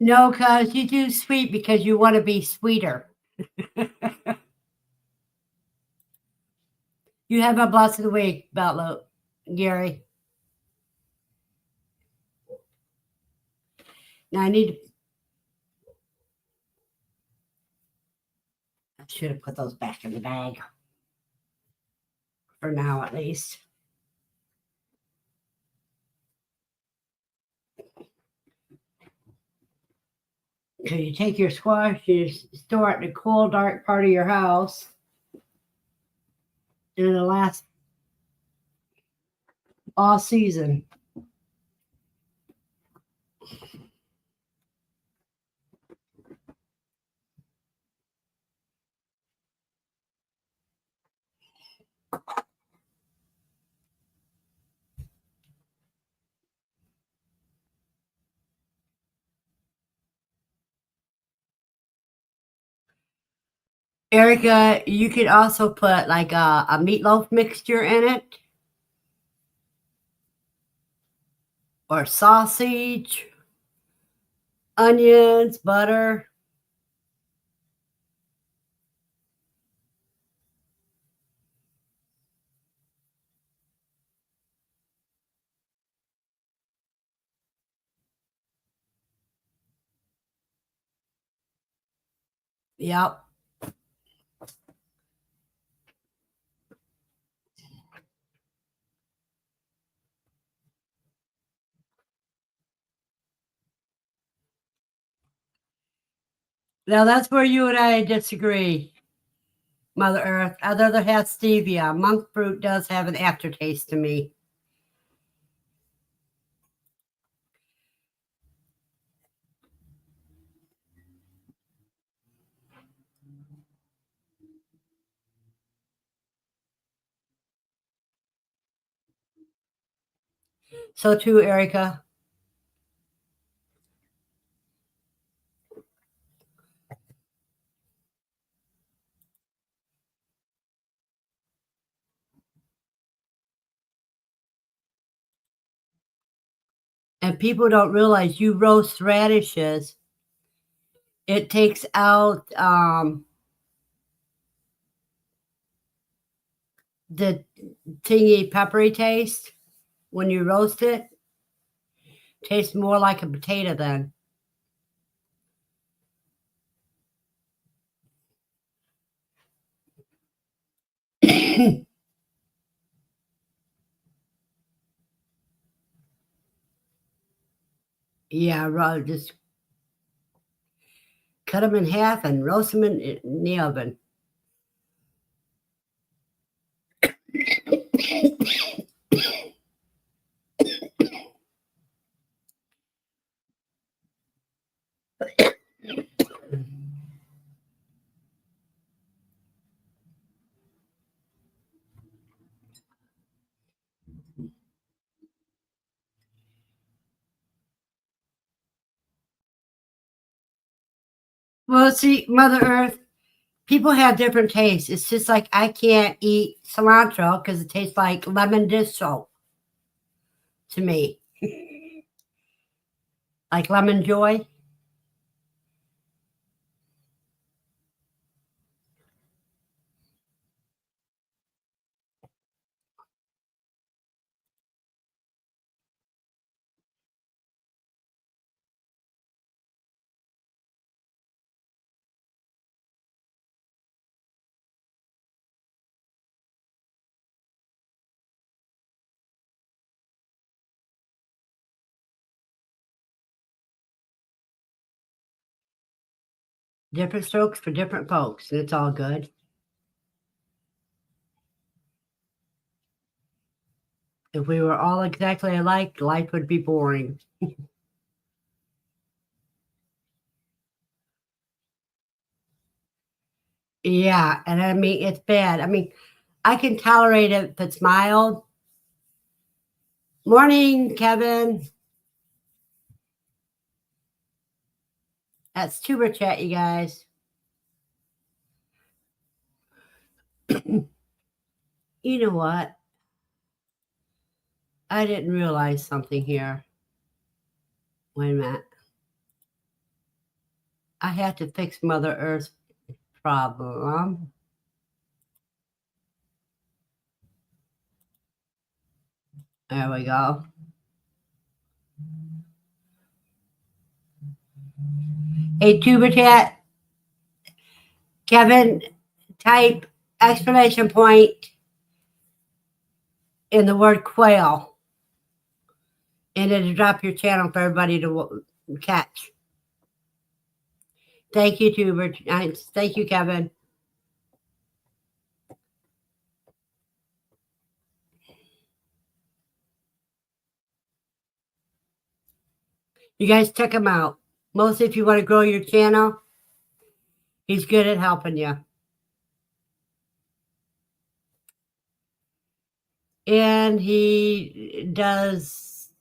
No, because you do sweet because you want to be sweeter. You have a blessed week, Bello, Gary. Now I should have put those back in the bag for now, at least. So you take your squash, you store it in a cool, dark part of your house, and it'll last all season. Erica, you could also put like a meatloaf mixture in it, or sausage, onions, butter. Yep. Now that's where you and I disagree, Mother Earth. I'd rather have stevia. Monk fruit does have an aftertaste to me. So too, Erica. And people don't realize you roast radishes. It takes out the tingy peppery taste when you roast it. Tastes more like a potato then. Yeah, just Cut them in half and roast them in the oven. Well, see, Mother Earth, people have different tastes. It's just like I can't eat cilantro because it tastes like lemon dish soap to me. Like lemon joy. Different strokes for different folks, and it's all good. If we were all exactly alike, life would be boring. Yeah, and I mean, it's bad. I mean, I can tolerate it if it's mild. Morning, Kevin. That's Tuber Chat, you guys. You know what? I didn't realize something here. Wait a minute. I have to fix Mother Earth's problem. There we go. Hey, Tuber Chat. Kevin, type exclamation point in the word quail, and it'll drop your channel for everybody to catch. Thank you, Tuber. Thank you, Kevin. You guys check him out. Mostly if you want to grow your channel, he's good at helping you. And he does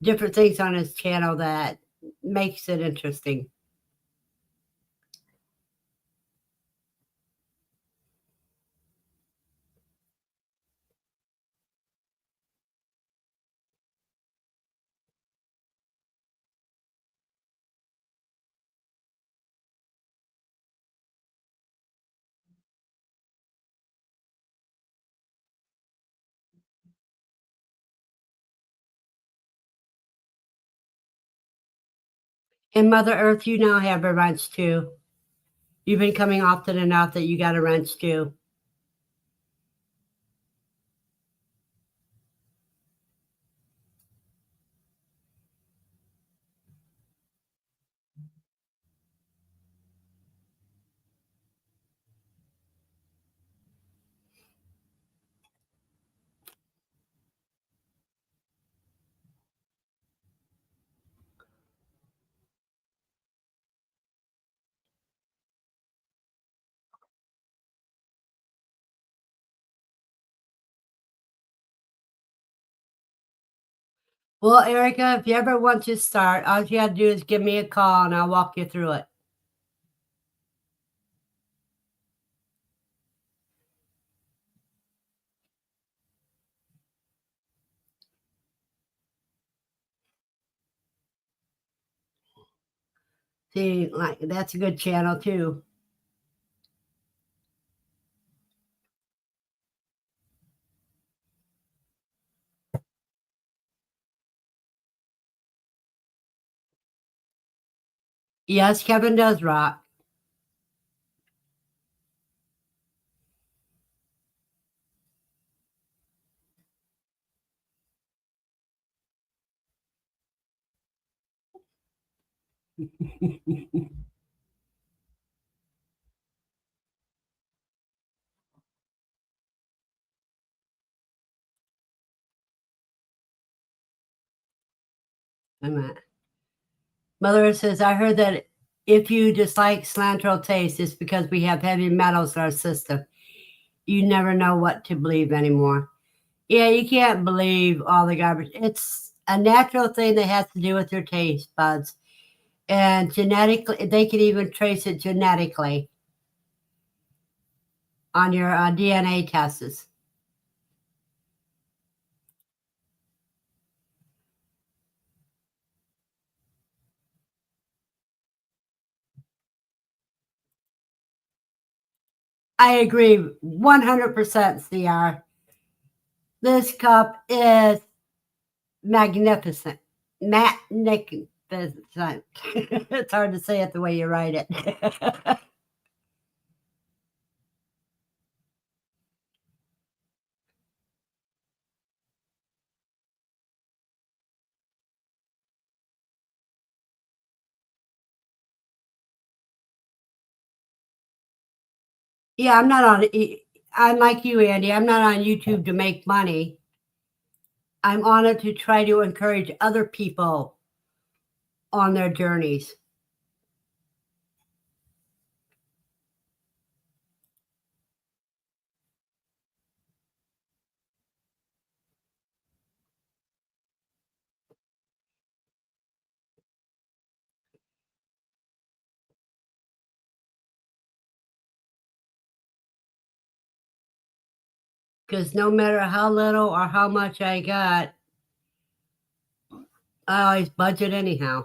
different things on his channel that makes it interesting. And Mother Earth, you now have a wrench too. You've been coming often enough that you got a wrench too. Well, Erica, if you ever want to start, all you have to do is give me a call and I'll walk you through it. See, like that's a good channel too. Yes, Kevin does rock. I'm at. Mother says, I heard that if you dislike cilantro taste, it's because we have heavy metals in our system. You never know what to believe anymore. Yeah, you can't believe all the garbage. It's a natural thing that has to do with your taste buds. And genetically, they can even trace it genetically on your DNA tests. I agree 100%, CR. This cup is magnificent. Magnificent. It's hard to say it the way you write it. Yeah, I'm not on. I'm like you, Andy. I'm not on YouTube to make money. I'm on it to try to encourage other people on their journeys. Because no matter how little or how much I got, I always budget anyhow.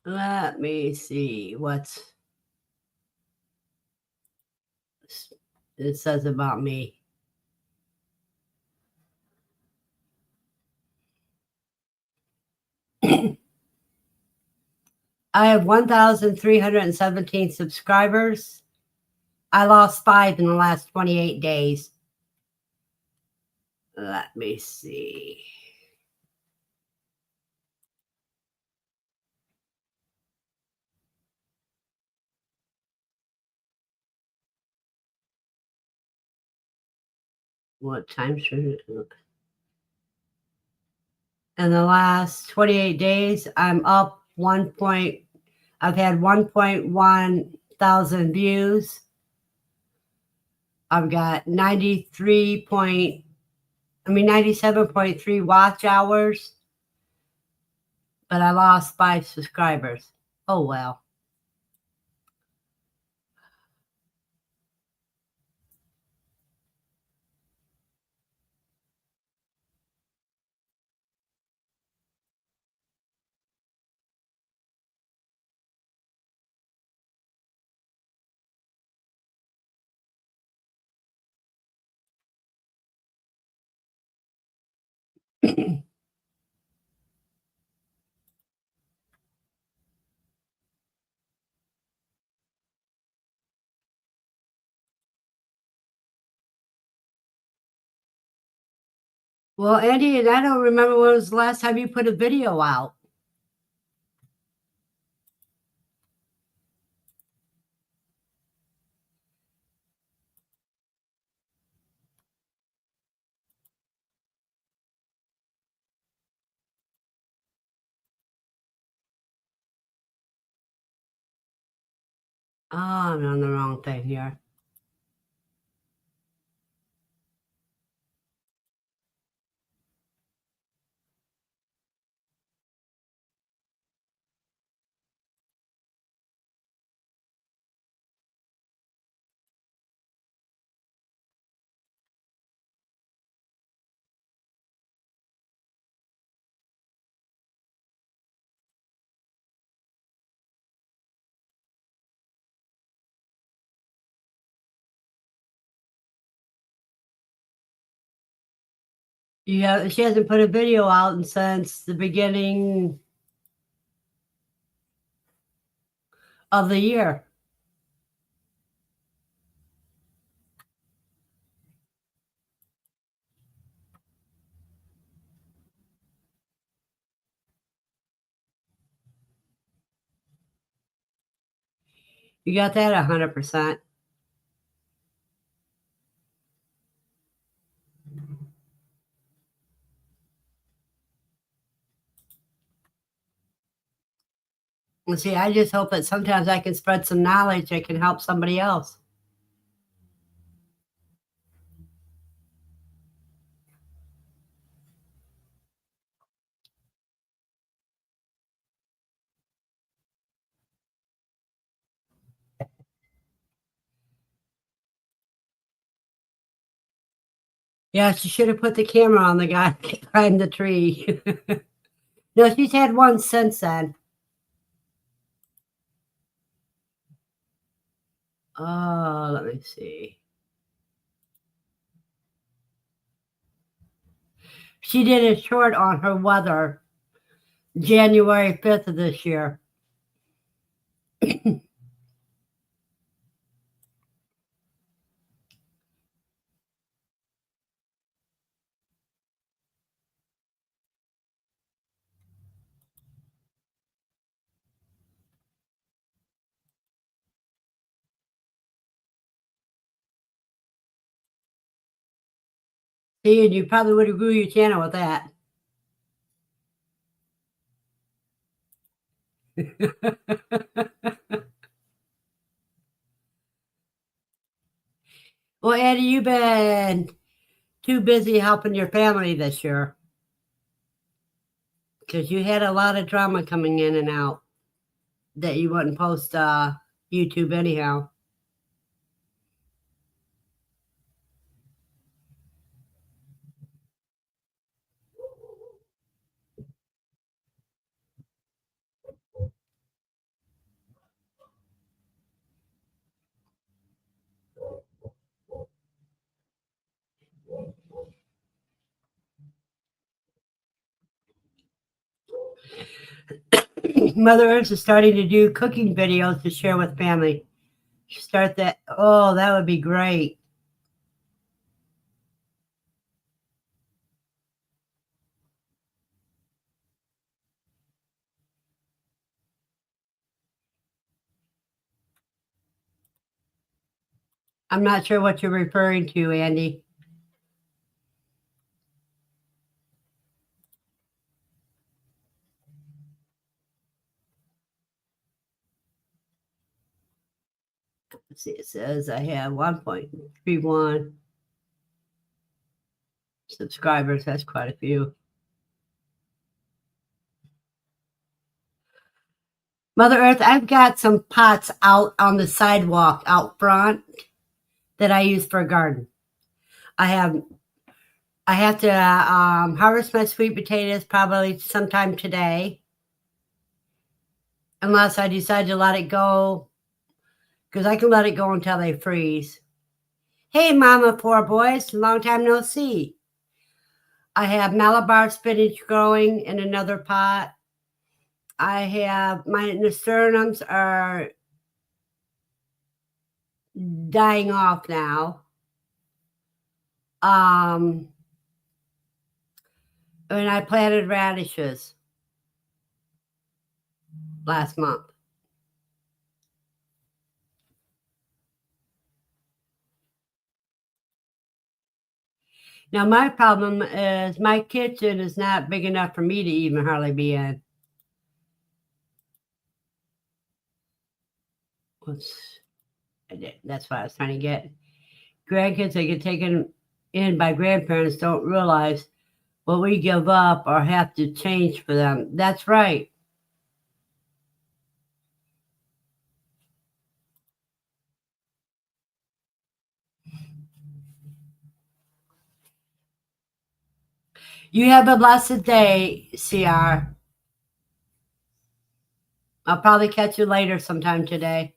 Let me see what's it says about me. I have 1,317 subscribers. I lost 5 in the last 28 days. Let me see. What time should it? In the last 28 days, I'm up 1 point. I've had 1.1 thousand views. I've got 97.3 watch hours, but I lost 5 subscribers. Oh, well. Well, Andy, and I don't remember when was the last time you put a video out. Oh, I'm on the wrong thing here. Yeah, she hasn't put a video out since the beginning of the year. You got that 100%. And see, I just hope that sometimes I can spread some knowledge that can help somebody else. Yeah, she should have put the camera on the guy behind the tree. No, she's had one since then. Oh, let me see. She did a short on her weather January 5th of this year. See, and you probably would have grew your channel with that. Well, Andy, you've been too busy helping your family this year because you had a lot of drama coming in and out that you wouldn't post YouTube anyhow. Mother Earth is starting to do cooking videos to share with family. Start that. Oh, that would be great. I'm not sure what you're referring to, Andy. Let's see, it says I have 1.31 subscribers. That's quite a few. Mother Earth, I've got some pots out on the sidewalk out front that I use for a garden. I have to harvest my sweet potatoes probably sometime today, unless I decide to let it go, because I can let it go until they freeze. Hey, Mama, four boys, long time no see. I have Malabar spinach growing in another pot. I have my nasturtiums are dying off now. And I planted radishes last month. Now my problem is my kitchen is not big enough for me to even hardly be in. That's what I was trying to get. Grandkids that get taken in by grandparents don't realize what we give up or have to change for them. That's right. You have a blessed day, CR. I'll probably catch you later sometime today.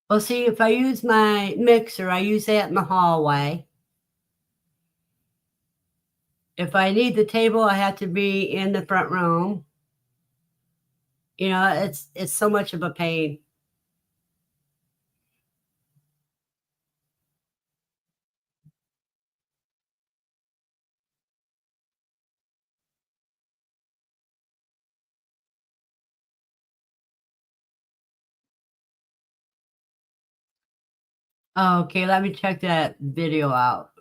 Well, see, if I use my mixer, I use that in the hallway. If I need the table, I have to be in the front room. You know, it's so much of a pain. Okay, let me check that video out.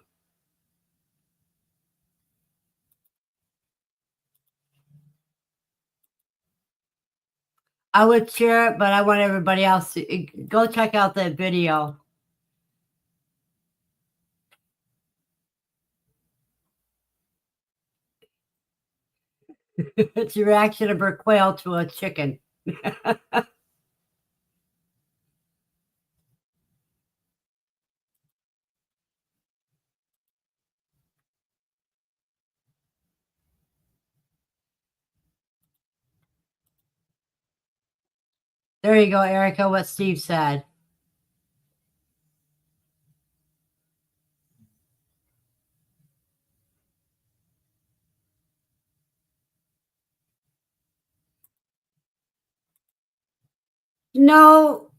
I would share it, but I want everybody else to go check out that video. It's the reaction of her quail to a chicken. There you go, Erica, what Steve said. No,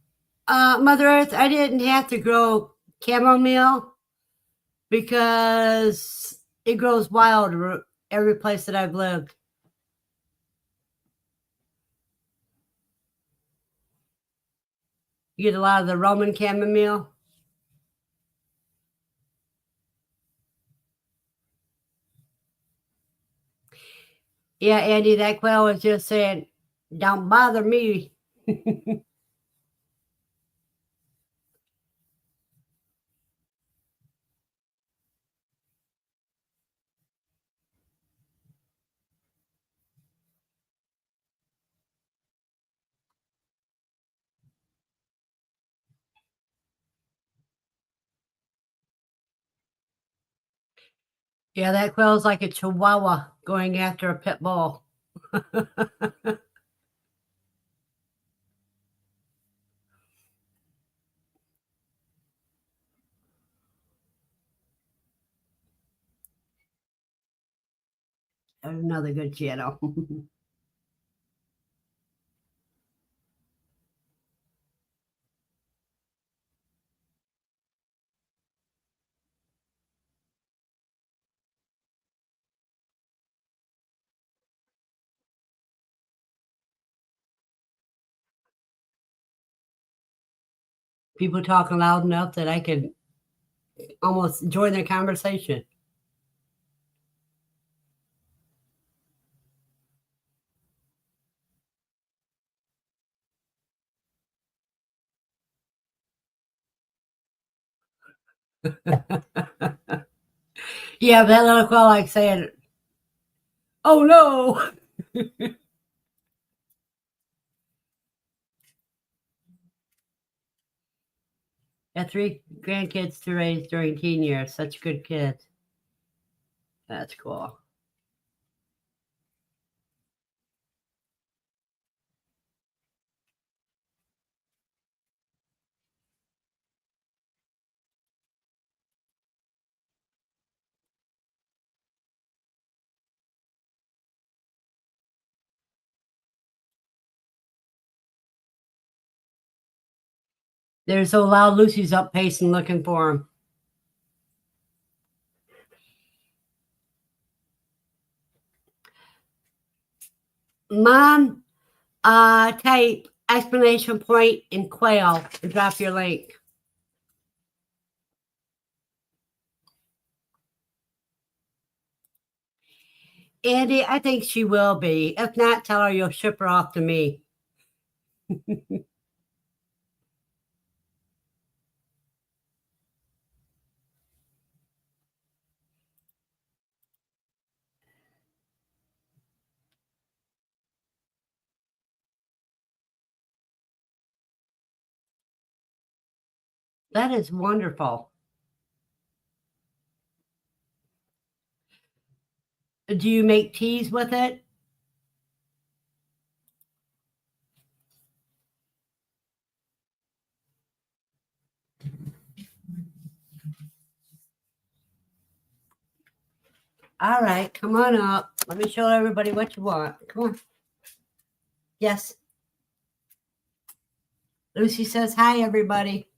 Mother Earth, I didn't have to grow chamomile because it grows wild every place that I've lived. You get a lot of the Roman chamomile. Yeah, Andy, that quail was just saying, don't bother me. Yeah, that quail's like a chihuahua going after a pit bull. Another good channel. People talking loud enough that I can almost join their conversation. Yeah, that little quail like saying, oh no. Got 3 grandkids to raise during teen years. Such good kids. That's cool. They're so loud, Lucy's up pacing looking for them. Mom, type exclamation point in quail and drop your link. Andy, I think she will be. If not, tell her you'll ship her off to me. That is wonderful. Do you make teas with it? All right, come on up. Let me show everybody what you want. Come on. Yes. Lucy says hi, everybody.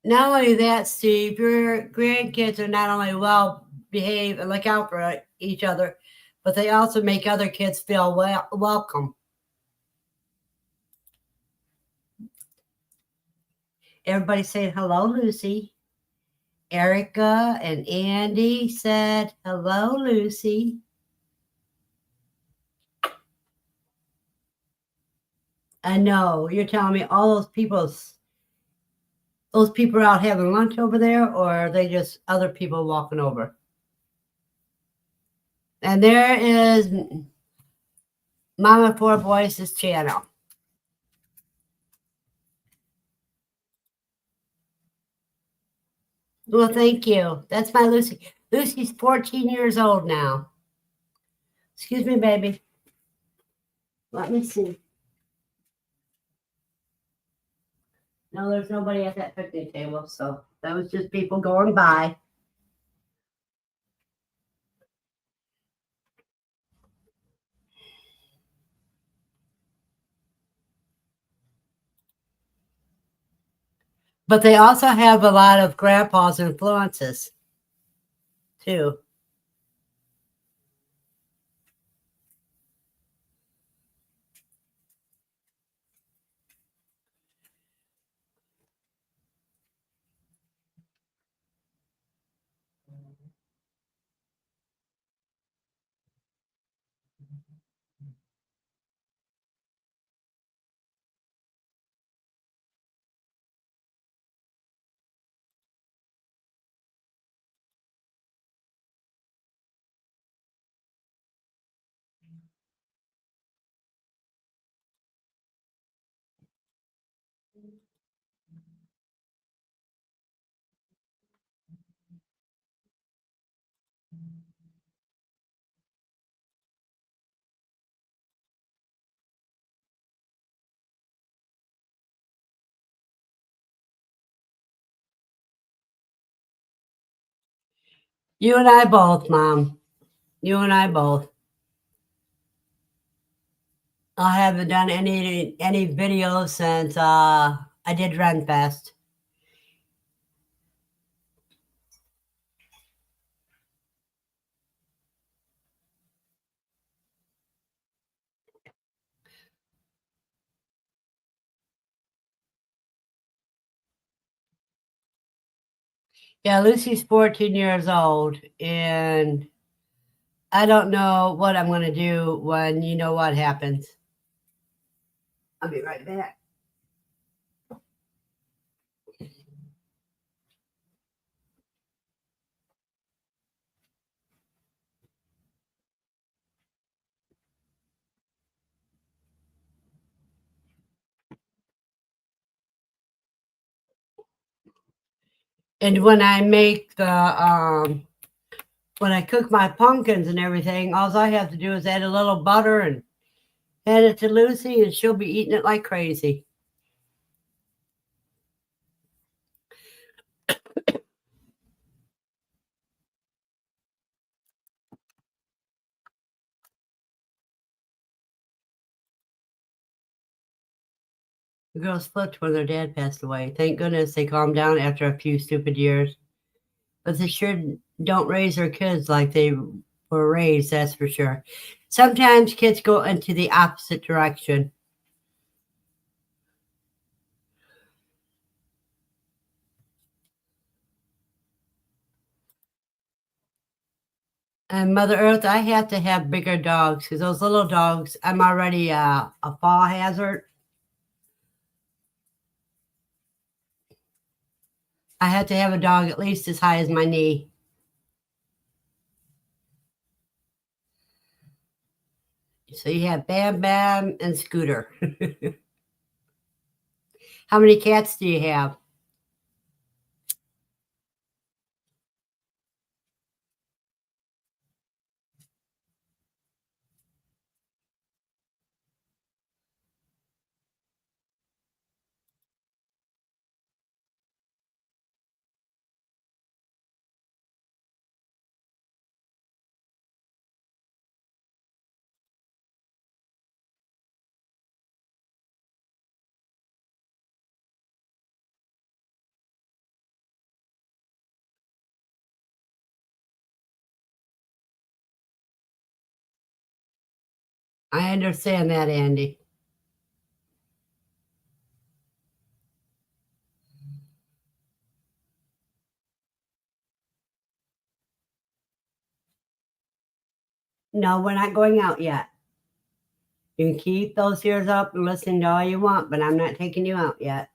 Not only that, Steve, your grandkids are not only well behaved and look out for each other, but they also make other kids feel welcome. Everybody saying hello, Lucy. Erica and Andy said hello, Lucy. I know you're telling me all those people are out having lunch over there, or are they just other people walking over? And there is Mama Four Boys' channel. Well, thank you. That's my Lucy. Lucy's 14 years old now. Excuse me, baby. Let me see. No, there's nobody at that picnic table, so that was just people going by. But they also have a lot of grandpa's influences, too. You and I both, Mom. You and I both. I haven't done any videos since I did Renfest. Yeah, Lucy's 14 years old, and I don't know what I'm going to do when you know what happens. I'll be right back. And when I make when I cook my pumpkins and everything, all I have to do is add a little butter and add it to Lucy, and she'll be eating it like crazy. The girls flipped when their dad passed away. Thank goodness they calmed down after a few stupid years. But they sure don't raise their kids like they were raised, that's for sure. Sometimes kids go into the opposite direction. And Mother Earth, I have to have bigger dogs because those little dogs, I'm already a fall hazard. I have to have a dog at least as high as my knee. So you have Bam Bam and Scooter. How many cats do you have? I understand that, Andy. No, we're not going out yet. You can keep those ears up and listen to all you want, but I'm not taking you out yet.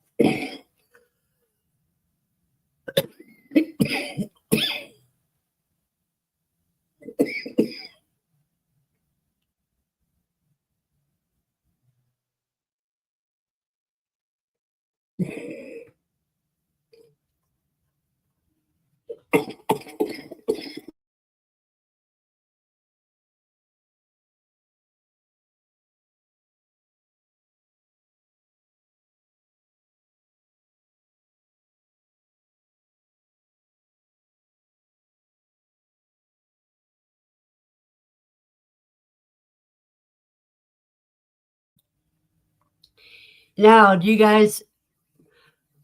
Now, do you guys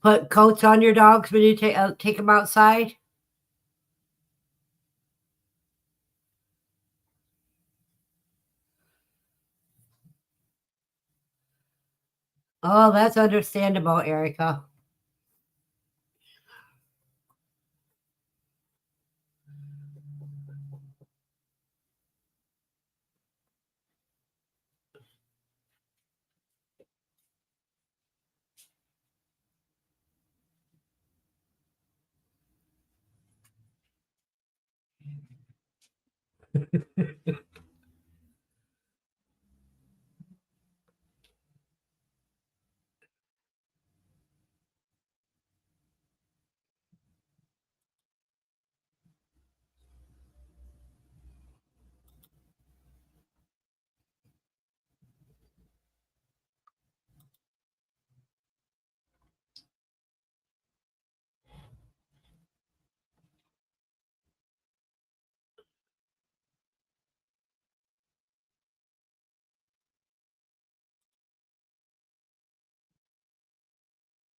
put coats on your dogs when you take them outside? Oh, that's understandable, Erica.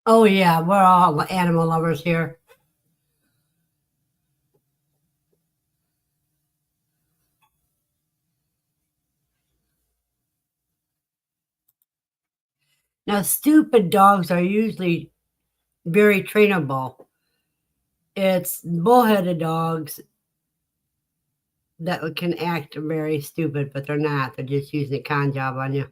Oh, yeah, we're all animal lovers here. Now, stupid dogs are usually very trainable. It's bullheaded dogs that can act very stupid, but they're not. They're just using a con job on you.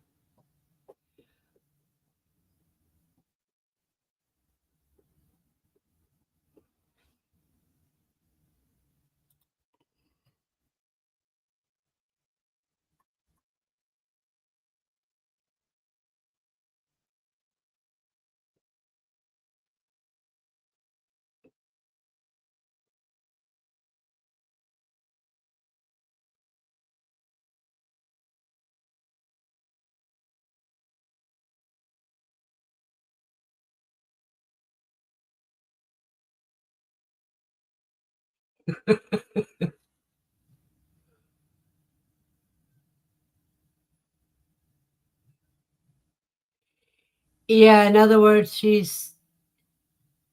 Yeah, in other words, she's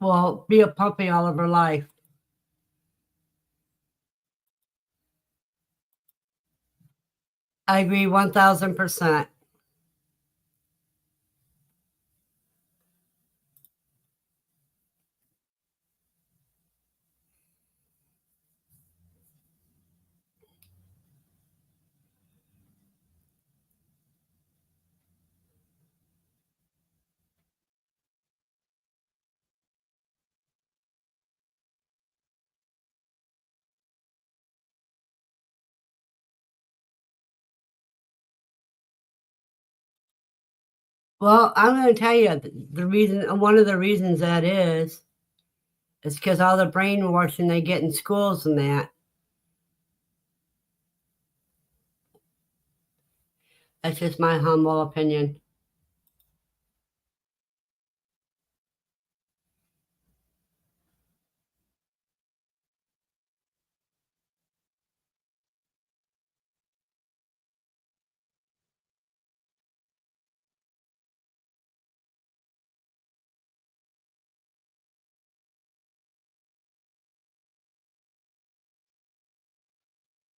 will be a puppy all of her life. I agree 1000%. Well, I'm going to tell you the reason, one of the reasons that is because all the brainwashing they get in schools and that. That's just my humble opinion.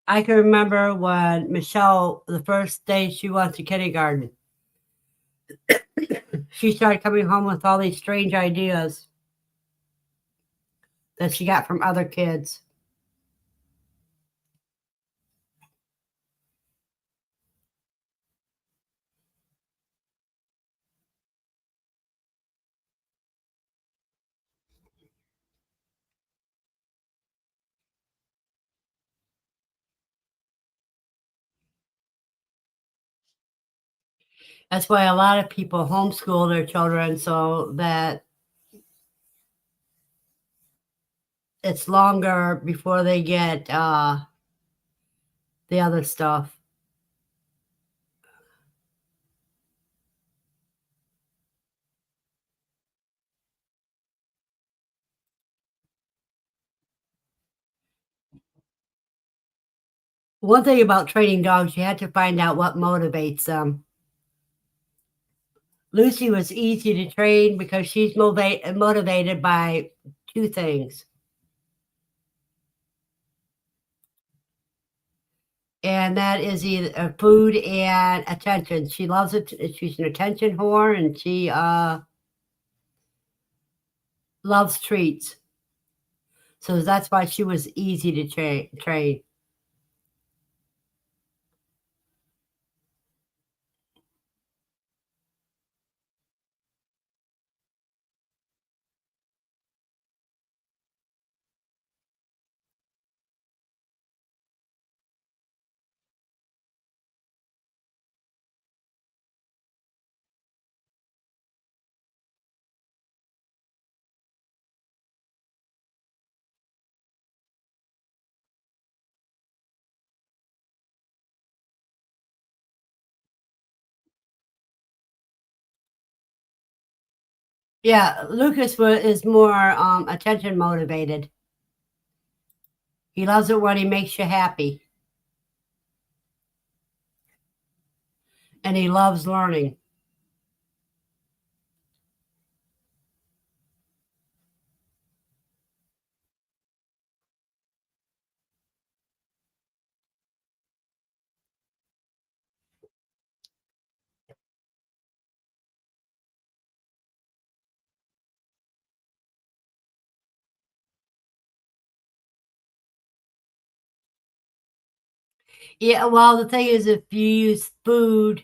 I can remember when Michelle, the first day she went to kindergarten, she started coming home with all these strange ideas that she got from other kids. That's why a lot of people homeschool their children so that it's longer before they get the other stuff. One thing about training dogs, you have to find out what motivates them. Lucy was easy to train because she's motivated by two things, and that is either food and attention. She loves it. She's an attention whore, and she loves treats. So that's why she was easy to train. Yeah, Lucas is more attention motivated. He loves it when he makes you happy, and he loves learning. Yeah, well, the thing is, if you use food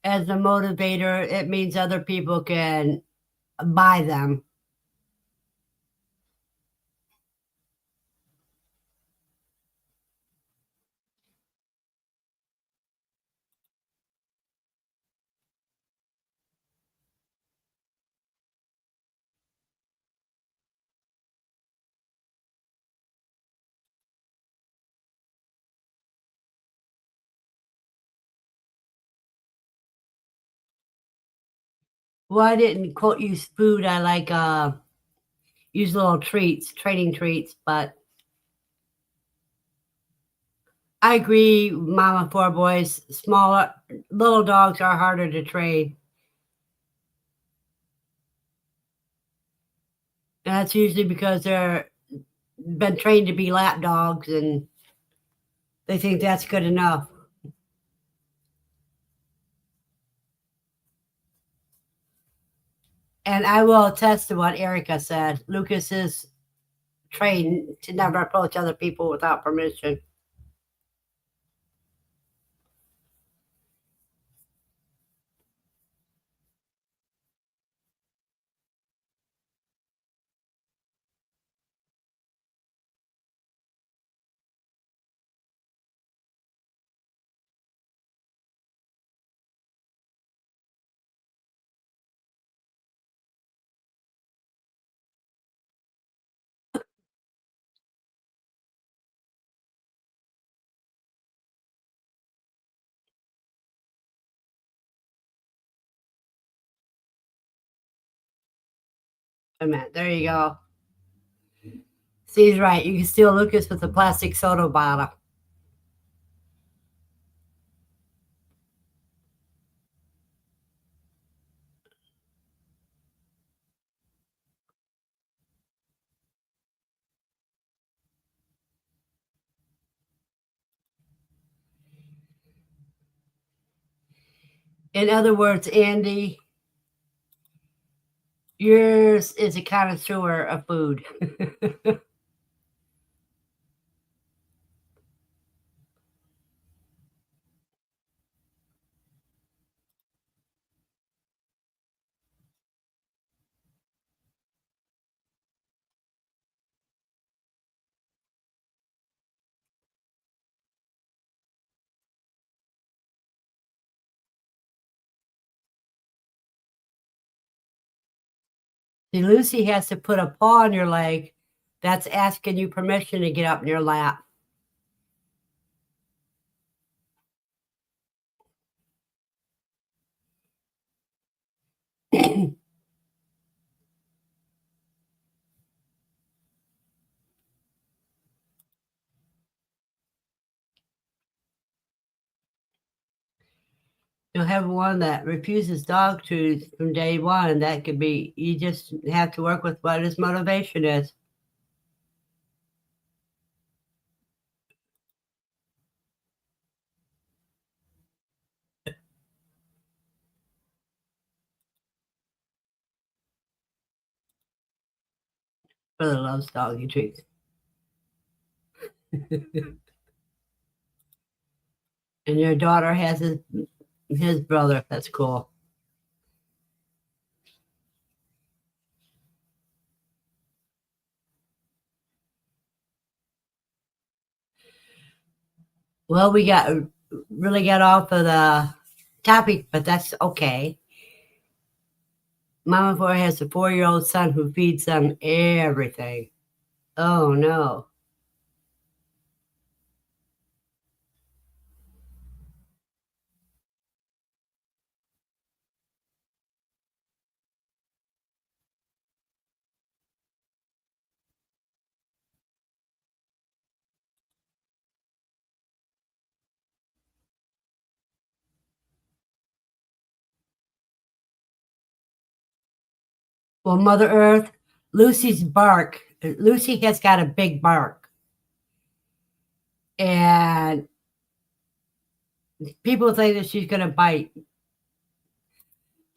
as a motivator, it means other people can buy them. Well, I didn't quote use food. I like use little treats, training treats. But I agree, Mama Four Boys. Smaller little dogs are harder to train, and that's usually because they're been trained to be lap dogs, and they think that's good enough. And I will attest to what Erica said. Lucas is trained to never approach other people without permission. Wait a minute, there you go. See, he's right. You can steal Lucas with a plastic soda bottle. In other words, Andy, yours is a connoisseur of food. See, Lucy has to put a paw on your leg. That's asking you permission to get up in your lap. You'll have one that refuses dog treats from day one. That could be, you just have to work with what his motivation is. Brother loves doggy treats. And your daughter has his brother. That's cool. Well, we really got off of the topic, but that's okay. Mama Four has a 4-year-old son who feeds them everything. Oh no. Well, Mother Earth, Lucy's bark. Lucy has got a big bark. And people think that she's going to bite.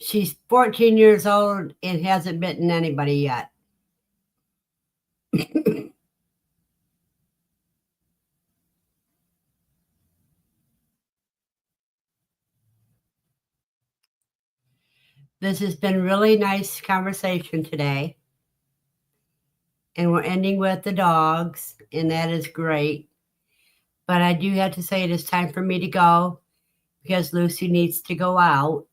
She's 14 years old and hasn't bitten anybody yet. This has been really nice conversation today. And we're ending with the dogs, and that is great. But I do have to say it is time for me to go because Lucy needs to go out.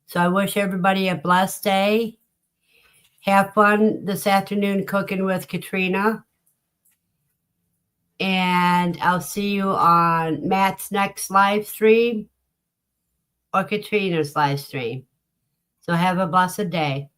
So I wish everybody a blessed day. Have fun this afternoon cooking with Katrina. And I'll see you on Matt's next live stream or Katrina's live stream. So have a blessed day.